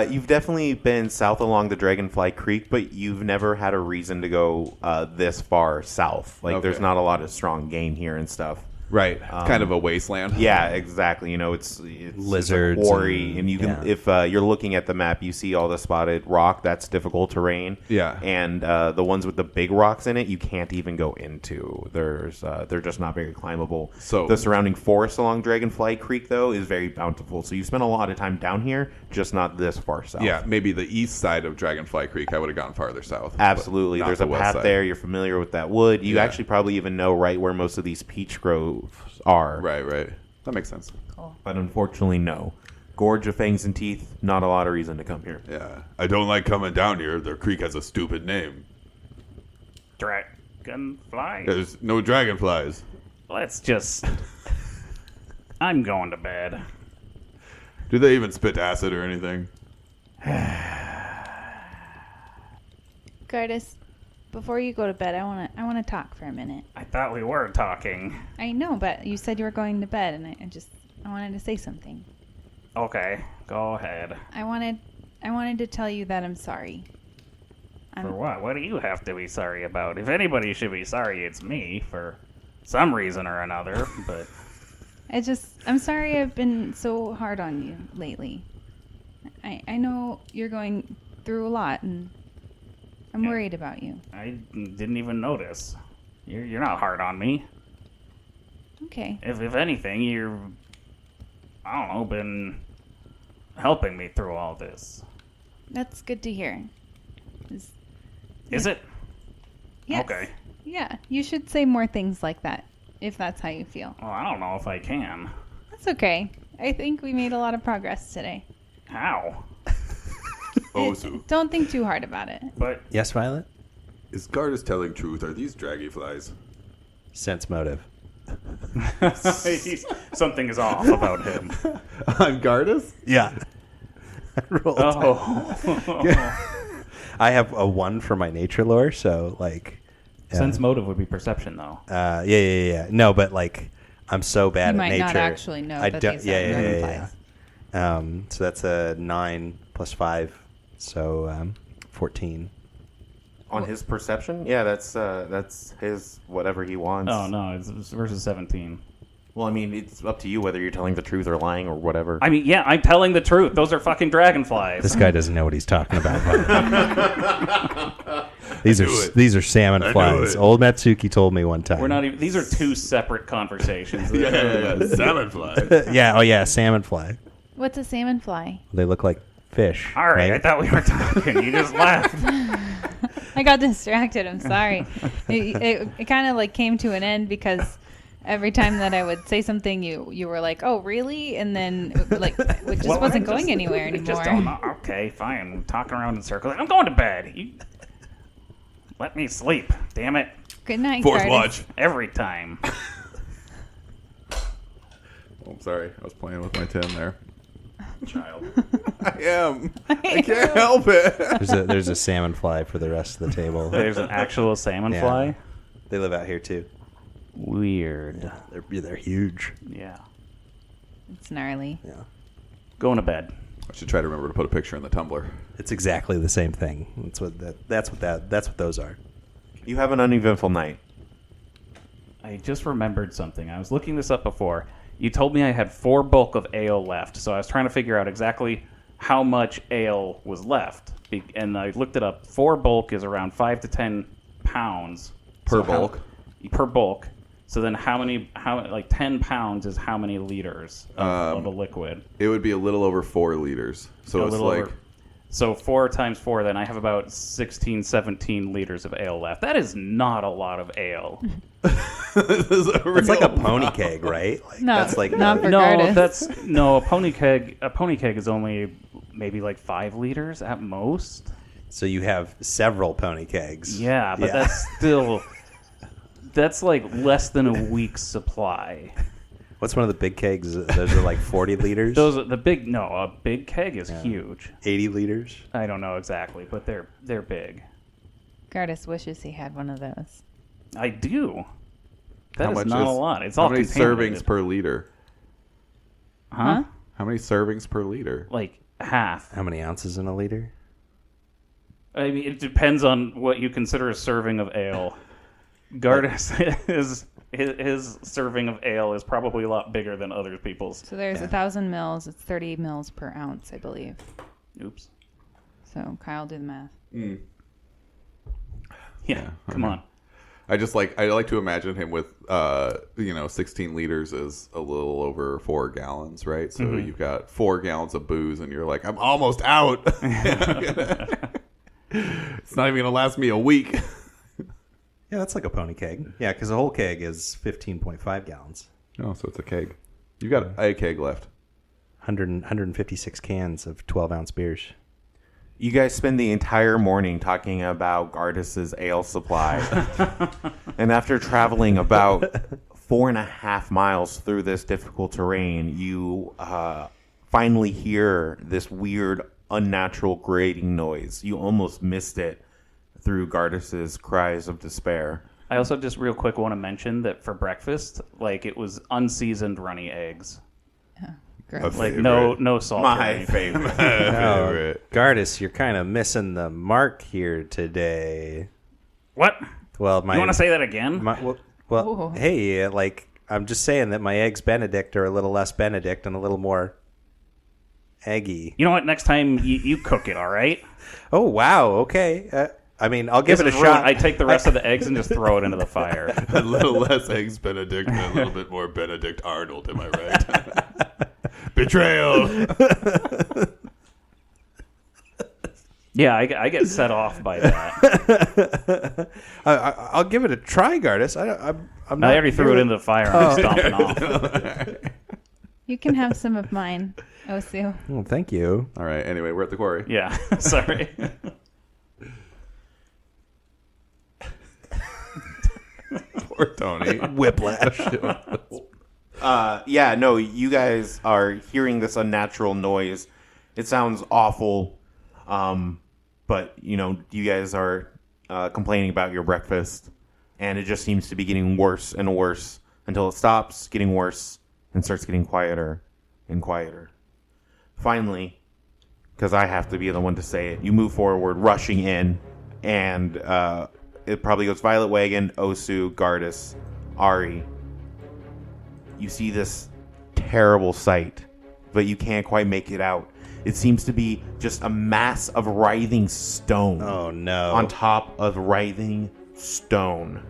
You've definitely been south along the Dragonfly Creek, but you've never had a reason to go this far south. Like, there's Okay. not a lot of strong game here and stuff. Right. Kind of a wasteland. Yeah, exactly. You know, it's Lizards a quarry, and- and you can yeah. if you're looking at the map, you see all the spotted rock. That's difficult terrain. Yeah. and the ones with the big rocks in it, you can't even go into. They're just not very climbable. So- the surrounding forest along Dragonfly Creek, though, is very bountiful. So you spend a lot of time down here, just not this far south. Yeah, maybe the east side of Dragonfly Creek. I would have gone farther south. but Absolutely. not There's the a west path side. there. You're familiar with that wood. You Yeah. actually probably even know right where most of these peach groves are. Right. That makes sense. But unfortunately, no. Gorge of Fangs and Teeth, not a lot of reason to come here. Yeah. I don't like coming down here. The creek has a stupid name. Dragonfly. There's no dragonflies. Let's just. I'm going to bed. Do they even spit acid or anything? Gardas, before you go to bed, I wanna talk for a minute. I thought we were talking. I know, but you said you were going to bed, and I wanted to say something. Okay, go ahead. I wanted to tell you that I'm sorry. For what? What do you have to be sorry about? If anybody should be sorry, it's me for some reason or another. But I'm sorry I've been so hard on you lately. I know you're going through a lot, and I'm worried about you. I didn't even notice. You're not hard on me. Okay. If anything, you're, I don't know, been helping me through all this. That's good to hear. Is it? Yes. Okay. Yeah, you should say more things like that, if that's how you feel. Well, I don't know if I can. That's okay. I think we made a lot of progress today. How? Ozu. Don't think too hard about it. But Yes, Violet? Is Gardas telling truth? Are these dragonflies? Sense motive. something is off about him. On Gardas? Yeah. Oh. I have a 1 for my nature lore, so like. Sense motive would be perception, though. Yeah. No, but like, I'm so bad You at might nature. not actually know I that don't. these Yeah, are yeah. dragonflies. So that's a 9 plus 5, so 14. On his perception, yeah, that's his whatever he wants. Oh, no, it's versus 17. Well, I mean, it's up to you whether you're telling the truth or lying or whatever. I mean, yeah, I'm telling the truth. Those are fucking dragonflies. This guy doesn't know what he's talking about. These are salmon knew flies. it. Old Matsuki told me one time. We're not even. These are two separate conversations. Yeah. Salmon fly. Yeah. Oh yeah, salmon fly. What's a salmon fly? They look like fish. All right, I thought we were talking. You just left. I got distracted. I'm sorry. It kind of like came to an end because every time that I would say something, you were like, "Oh, really?" And then like it just wasn't going anywhere I just don't anymore. know. Okay, fine. I'm talking around in circles. I'm going to bed. Let me sleep. Damn it. Good night, Fourth Gardas. watch. Every time. Oh, I'm sorry. I was playing with my tin there. Child. I am. I can't help it. There's a salmon fly for the rest of the table. There's an actual salmon Yeah. fly. They live out here too. Weird. They're huge. Yeah. It's gnarly. Yeah. Going to bed. I should try to remember to put a picture in the Tumblr. It's exactly the same thing. That's what those are. You have an uneventful night. I just remembered something. I was looking this up before. You told me I had 4 bulk of ale left, so I was trying to figure out exactly how much ale was left. And I looked it up. 4 bulk is around 5 to 10 pounds Per So how- bulk? Per bulk. So then like 10 pounds is how many liters of a liquid? It would be a little over 4 liters. So A it's little like... over. So 4 times 4, then I have about 16, 17 liters of ale left. That is not a lot of ale. It's like a pony keg, right? Like, No, that's like not for No, Gardas. a pony keg. A pony keg is only maybe like 5 liters at most. So you have several pony kegs. Yeah, but that's like less than a week's supply. What's one of the big kegs? Those are like 40 liters. Those are a big keg is huge. 80 liters. I don't know exactly, but they're big. Gardas wishes he had one of those. I do. That How is much not is- a lot. It's How all many contaminated. servings per liter? Huh? How many servings per liter? Like half. How many ounces in a liter? I mean, it depends on what you consider a serving of ale. Gardas his serving of ale is probably a lot bigger than other people's. So there's 1,000 mils. It's 30 mils per ounce, I believe. Oops. So Kyle, do the math. Yeah, come on. I like to imagine him with 16 liters is a little over 4 gallons, right? So you've got 4 gallons of booze, and you're like, I'm almost out. It's not even gonna last me a week. Yeah, that's like a pony keg. Yeah, because a whole keg is 15.5 gallons. Oh, so it's a keg. You've got a keg left. 156 cans of 12-ounce beers. You guys spend the entire morning talking about Gardas's ale supply. And after traveling about 4.5 miles through this difficult terrain, you finally hear this weird, unnatural grating noise. You almost missed it through Gardas's cries of despair. I also just real quick want to mention that for breakfast, like it was unseasoned runny eggs. Gross. Like no salt. or My anything. favorite. Favorite. Gardis, you're kind of missing the mark here today. What? Well, You want to say that again? Ooh. Hey, I'm just saying that my eggs Benedict are a little less Benedict and a little more eggy. You know what? Next time you cook it, all right? Oh, wow. Okay. I'll give it a This is ruined. shot. I take the rest of the eggs and just throw it into the fire. A little less eggs Benedict and a little bit more Benedict Arnold, am I right? Betrayal. Yeah, I get set off by that. I'll give it a try, Gardis. I'm not I already threw it into the fire and I'm stomping off. You can have some of mine, Osu. Well, thank you. All right, anyway, we're at the quarry. Yeah, sorry. Poor Tony. Whiplash. You guys are hearing this unnatural noise. It sounds awful, but you guys are complaining about your breakfast, and it just seems to be getting worse and worse until it stops getting worse and starts getting quieter and quieter. Finally, because I have to be the one to say it, you move forward, rushing in, and it probably goes Violet Wagon, Osu, Gardis, Ari. You see this terrible sight, but you can't quite make it out. It seems to be just a mass of writhing stone. Oh, no. On top of writhing stone.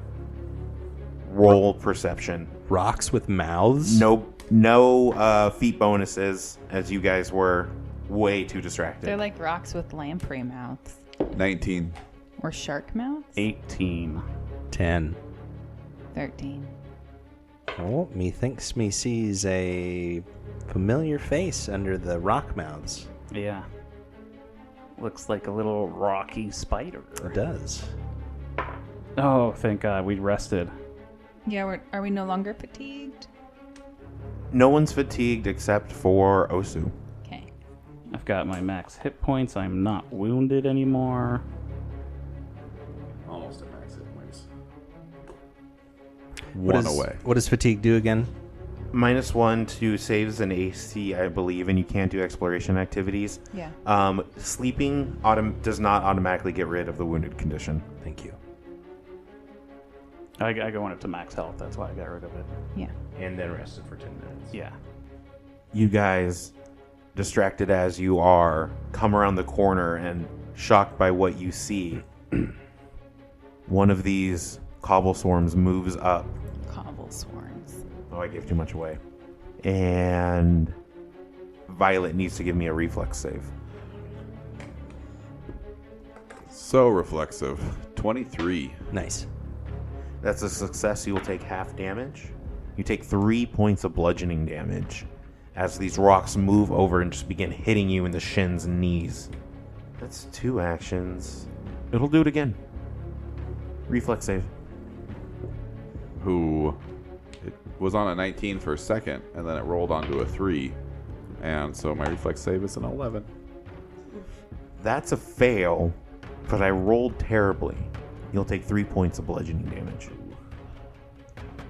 Roll perception. Rocks with mouths? No feat bonuses, as you guys were way too distracted. They're like rocks with lamprey mouths. 19. Or shark mouths? 18. 10. 13. Oh, methinks me sees a familiar face under the rock mouths. Yeah. Looks like a little rocky spider. It does. Oh, thank God, we rested. Yeah, are we no longer fatigued? No one's fatigued except for Osu. Okay. I've got my max hit points. I'm not wounded anymore. Almost at max hit points. What does fatigue do again? -1 to saves and AC, I believe, and you can't do exploration activities. Yeah. Sleeping does not automatically get rid of the wounded condition. Thank you. I go up to max health. That's why I got rid of it. Yeah. And then rested for 10 minutes. Yeah. You guys, distracted as you are, come around the corner and shocked by what you see. One of these cobble swarms moves up. Cobble swarms. Oh, I gave too much away. And Violet needs to give me a reflex save. So reflexive. 23. Nice. That's a success. You will take half damage. You take 3 points of bludgeoning damage as these rocks move over and just begin hitting you in the shins and knees. That's 2 actions. It'll do it again. Reflex save. It was on a 19 for a second, and then it rolled onto a 3. And so my reflex save is an 11. That's a fail, but I rolled terribly. You'll take 3 points of bludgeoning damage.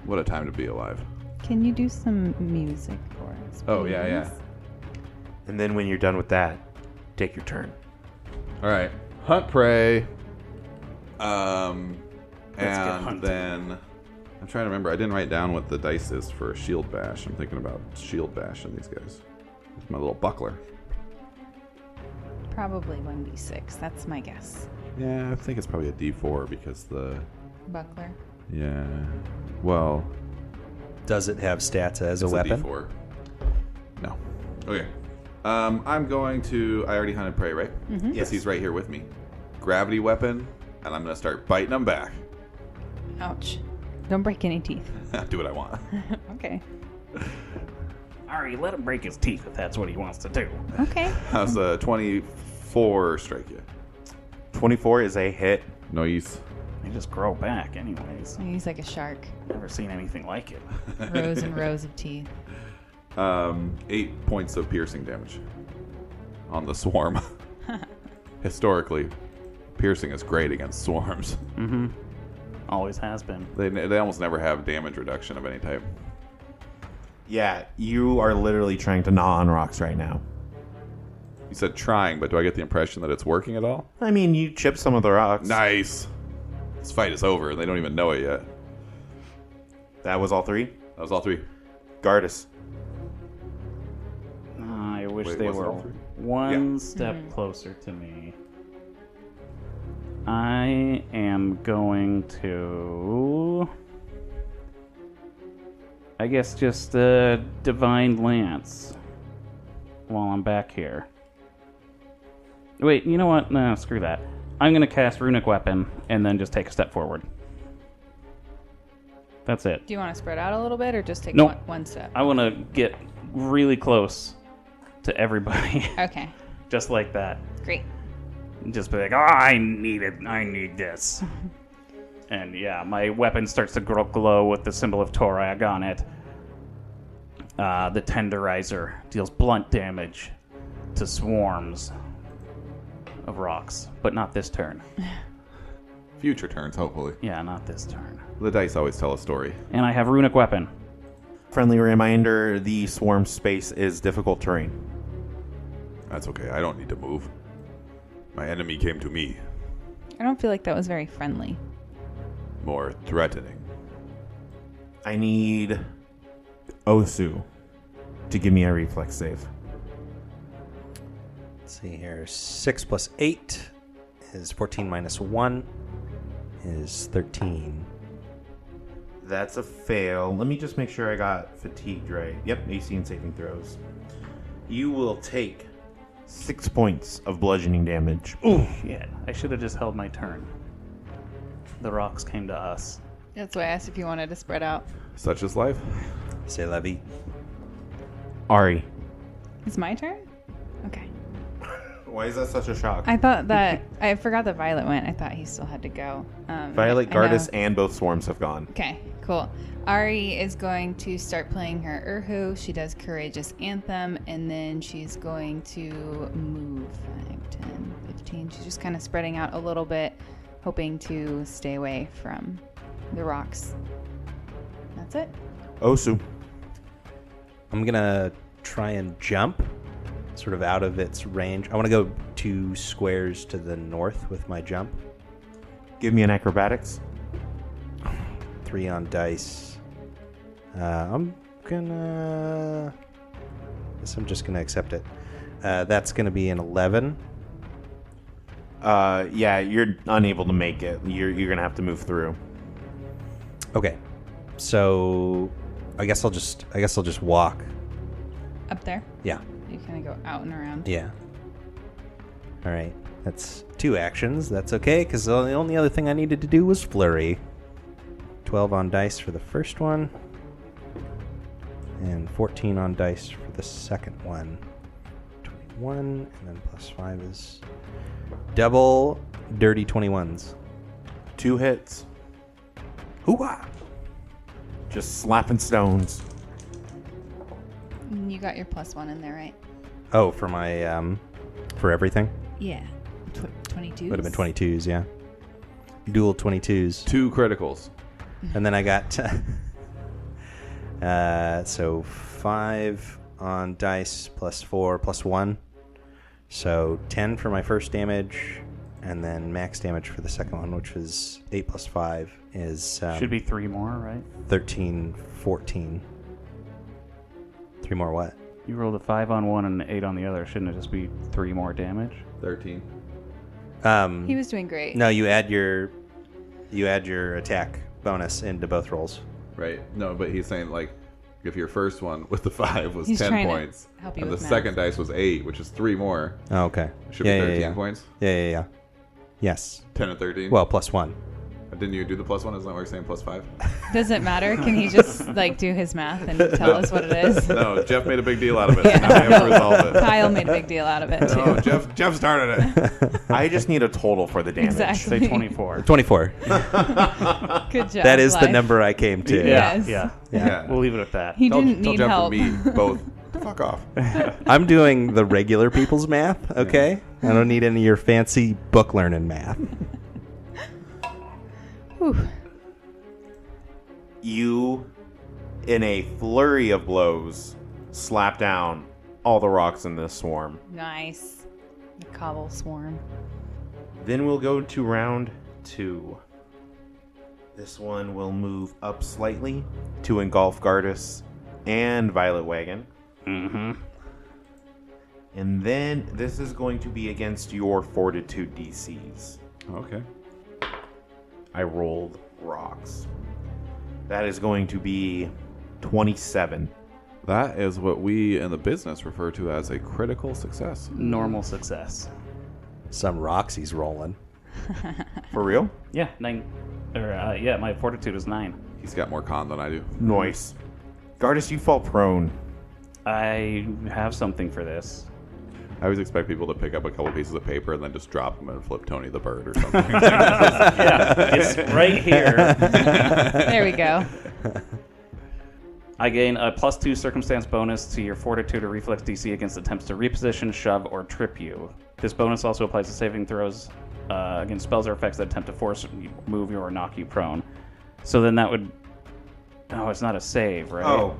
What a time to be alive. Can you do some music for us? Oh, yeah, yeah. please? And then when you're done with that, take your turn. All right. Hunt prey. That's good And hunting. then I'm trying to remember. I didn't write down what the dice is for a shield bash. I'm thinking about shield bash in these guys. With my little buckler. Probably 1d6. That's my guess. Yeah, I think it's probably a D4 because the Buckler. yeah. Well, Does it have stats as a it's weapon? D4. No. Okay. I'm going to. I already hunted prey, right? Mm-hmm. Yes. He's right here with me. Gravity weapon, and I'm gonna start biting him back. Ouch. Don't break any teeth. Do what I want. Okay. Ari, let him break his teeth if that's what he wants to do. Okay. How's the 24 strike you? 24 is a hit. Nice. They just grow back, anyways. He's like a shark. Never seen anything like it. Rows and rows of teeth. 8 points of piercing damage on the swarm. Historically, piercing is great against swarms. Mm-hmm. Always has been. They almost never have damage reduction of any type. Yeah, you are literally trying to gnaw on rocks right now. You said trying, but do I get the impression that it's working at all? I mean, you chip some of the rocks. Nice. This fight is over. They don't even know it yet. That was all 3? That was all 3. Gardas. I wish Wait, they was it were all 3? one step closer to me. I am going to, I guess, just Divine Lance while I'm back here. Wait, you know what? No, screw that. I'm going to cast Runic Weapon and then just take a step forward. That's it. Do you want to spread out a little bit or just take Nope. one step? I want to get really close to everybody. Okay. Just like that. Great. Just be like, oh, I need this. And yeah, my weapon starts to glow with the symbol of Torag on it. The Tenderizer deals blunt damage to swarms of rocks, but not this turn. Future turns, hopefully. Yeah, not this turn. The dice always tell a story. And I have Runic Weapon. Friendly reminder, the swarm space is difficult terrain. That's okay. I don't need to move. My enemy came to me. I don't feel like that was very friendly. More threatening. I need Osu to give me a reflex save. Let's see here. 6 plus 8 is 14 minus 1 is 13. That's a fail. Let me just make sure I got fatigued right. Yep, AC and saving throws. You will take 6 points of bludgeoning damage. Ooh, shit. I should have just held my turn. The rocks came to us. That's why I asked if you wanted to spread out. Such is life. Say Levy. Ari. It's my turn? Okay. Why is that such a shock? I thought that... I forgot that Violet went. I thought he still had to go. Violet, I know. Gardas, and both swarms have gone. Okay, cool. Ari is going to start playing her Urhu. She does Courageous Anthem, and then she's going to move 5, 10, 15. She's just kind of spreading out a little bit, hoping to stay away from the rocks. That's it. Osu. I'm going to try and jump sort of out of its range. I want to go 2 squares to the north with my jump. Give me an acrobatics. 3 on dice. I'm gonna... guess I'm just gonna accept it. That's gonna be an 11. Yeah, you're unable to make it. You're gonna have to move through. Okay, so I guess I'll just walk. Up there. Yeah, You kind of go out and around. yeah. All right, that's 2 actions. That's okay, because the only other thing I needed to do was flurry. 12 on dice for the first one, and 14 on dice for the second one. 21, and then plus 5 is double dirty 21s. 2 hits. Hoo-ah! Just slapping stones. You got your +1 in there, right? Oh, for my for everything? Yeah. 22. Would have been 22s, yeah. Dual 22s. 2 criticals. And then I got so 5 on dice plus 4 plus 1. So 10 for my first damage, And then max damage for the second one, which is 8 plus 5, is Should be 3 more, right? 13, 14. 3 more what? You rolled a 5 on one and an 8 on the other. Shouldn't it just be 3 more damage? 13. He was doing great. No, you add your attack bonus into both rolls. Right. No, but he's saying, like, if your first one with the 5 was He's 10 trying to points, help you and the with math. second dice was 8, which is 3 more, Oh, okay. it should be 13 points. Yeah. Yes. 10 and 13. Well, plus 1. Didn't you do the plus 1? Isn't that what you're saying? Plus 5? Doesn't matter. Can he just like do his math and tell us what it is? No, Jeff made a big deal out of it. Yeah. Now we have to resolve it. Kyle made a big deal out of it too. No, Jeff started it. I just need a total for the damage. Exactly. Say 24. 24. Good job. That is the Life. number I came to. Yes. Yeah. We'll leave it at that. He Tell didn't need Jeff help. and me both. Fuck off. I'm doing the regular people's math, okay? I don't need any of your fancy book learning math. Whew. You, in a flurry of blows, slap down all the rocks in this swarm. Nice. The cobble swarm. Then we'll go to round 2. This one will move up slightly to engulf Gardas and Violet Wagon. Mm-hmm. And then this is going to be against your fortitude DCs. Okay. I rolled rocks. That is going to be 27. That is what we in the business refer to as a critical success. Normal success. Some rocks he's rolling. For real? Yeah, 9. Or, my fortitude is 9. He's got more con than I do. Nice. Gardas, you fall prone. I have something for this. I always expect people to pick up a couple pieces of paper and then just drop them and flip Tony the bird or something. Yeah, it's right here. There we go. I gain a +2 circumstance bonus to your fortitude or reflex DC against attempts to reposition, shove, or trip you. This bonus also applies to saving throws against spells or effects that attempt to force, move you, or knock you prone. So then that would... Oh, it's not a save, right? Oh,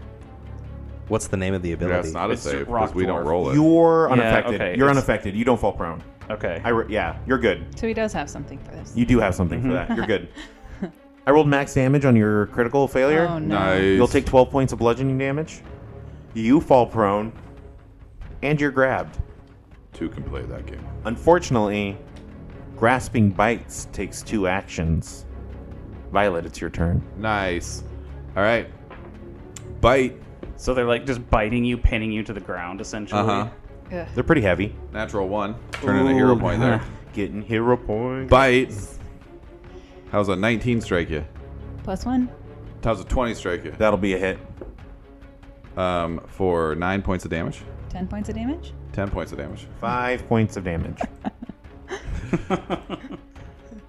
What's the name of the Yeah, ability? it's not a It's save rock because we don't dwarf. roll it. you're Yeah, unaffected. okay, You're it's- unaffected. You don't fall prone. Okay. Yeah, you're good. So he does have something for this. You do have something for that. You're good. I rolled max damage on your critical failure. Oh no. Nice. You'll take 12 points of bludgeoning damage. You fall prone. And you're grabbed. 2 can play that game. Unfortunately, grasping bites takes 2 actions. Violet, it's your turn. Nice. All right. Bite. So they're like just biting you, pinning you to the ground, essentially. Uh-huh. Ugh. They're pretty heavy. Natural 1. Turn in a hero point there. Getting hero points. Bite. How's a 19 strike you? +1. How's a 20 strike you? That'll be a hit. For 9 points of damage. 10 points of damage. 10 points of damage. 5 points of damage.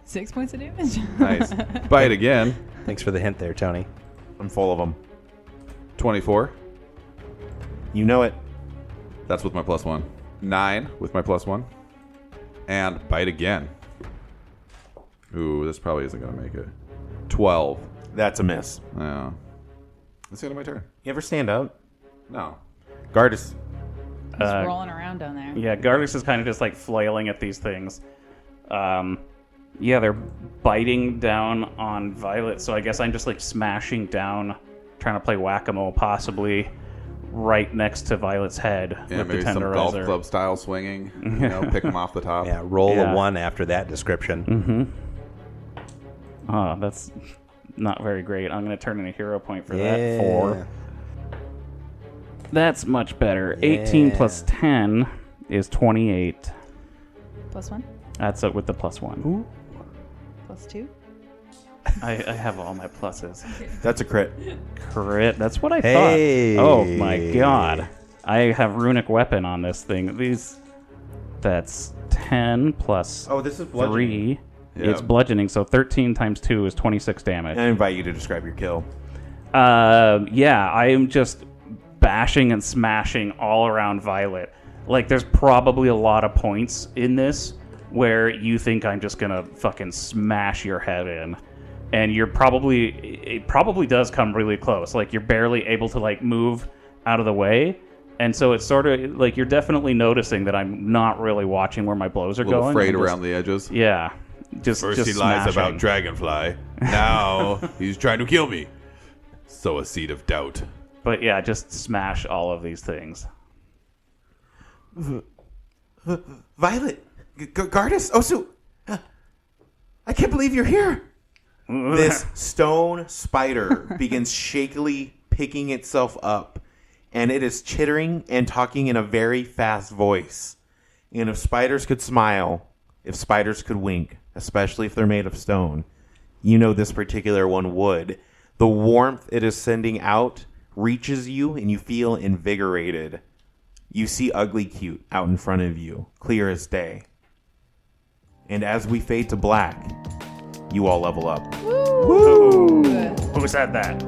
6 points of damage. Nice. Bite again. Thanks for the hint there, Tony. I'm full of them. 24. You know it. That's with my +1. 9 with my +1. And bite again. Ooh, this probably isn't going to make it. 12. That's a miss. Yeah. That's the end of my turn. You ever stand up? No. Gardas. He's rolling around down there. Yeah, Gardex is kind of just like flailing at these things. Yeah, they're biting down on Violet, so I guess I'm just like smashing down, trying to play whack-a-mole, possibly right next to Violet's head Yeah, with maybe the some golf tenderizer. club style swinging. You know, pick them off the top. Yeah, roll Yeah. a 1 after that description. Oh, that's not very great. I'm going to turn in a hero point for Yeah. that. 4. That's much better. 18 Yeah. plus 10 is 28. +1. That's it with the +1. +2. I have all my pluses. That's a crit. Crit. That's what I Hey. thought. Oh my god. I have runic weapon on this thing. That's 10 plus Oh, this is 3. Yeah. It's bludgeoning, so 13 times 2 is 26 damage. I invite you to describe your kill. Yeah, I am just bashing and smashing all around Violet. Like, there's probably a lot of points in this where you think I'm just gonna fucking smash your head in. And it probably does come really close. Like, you're barely able to, like, move out of the way. And so it's sort of like you're definitely noticing that I'm not really watching where my blows are A little going. afraid I'm just- around the edges. Yeah. Just First just he lies smashing. about Dragonfly. Now he's trying to kill me. Sow a seed of doubt. But yeah, just smash all of these things. Violet, Gardas, Osu, I can't believe you're here. This stone spider begins shakily picking itself up, and it is chittering and talking in a very fast voice. And if spiders could smile, if spiders could wink, especially if they're made of stone, you know this particular one would. The warmth it is sending out reaches you, and you feel invigorated. You see Ugly Cute out in front of you, clear as day. And as we fade to black, you all level up. Who said that?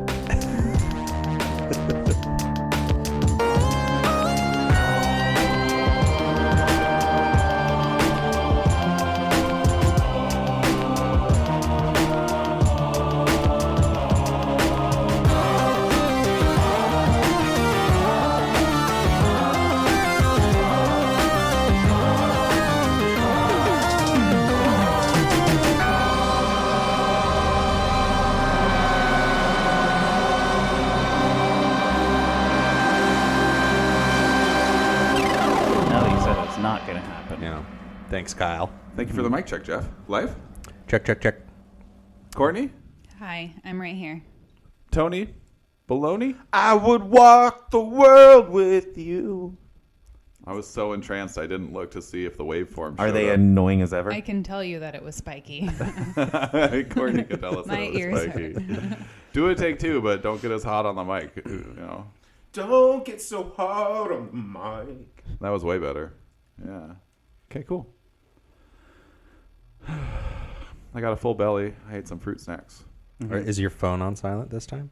Now that you said it's not going to happen. Yeah. Thanks, Kyle. Thank you for the mic check, Jeff. Life? Check, check, check. Courtney? Hi, I'm right here. Tony? Baloney? I would walk the world with you. I was so entranced I didn't look to see if the waveform showed Are they up. annoying as ever? I can tell you that it was spiky. Courtney could tell us My that it was ears spiky. Do a take two, but don't get us hot on the mic. You know, Don't get so hard on the mic. that was way better. Yeah. Okay, cool. I got a full belly. I ate some fruit snacks. Or is your phone on silent this time?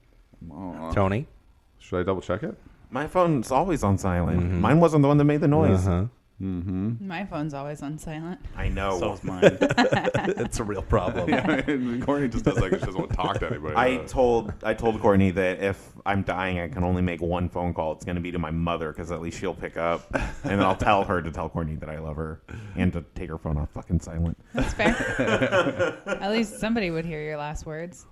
Oh, Tony? should I double check it? My phone's always on silent. Mine wasn't the one that made the noise. Uh-huh. My phone's always on silent. I know. So is mine. It's a real problem. Yeah, Courtney just does like she doesn't want to talk to anybody. I told Courtney that if I'm dying, I can only make one phone call. It's going to be to my mother because at least she'll pick up, and then I'll tell her to tell Courtney that I love her and to take her phone off fucking silent. That's fair. At least somebody would hear your last words.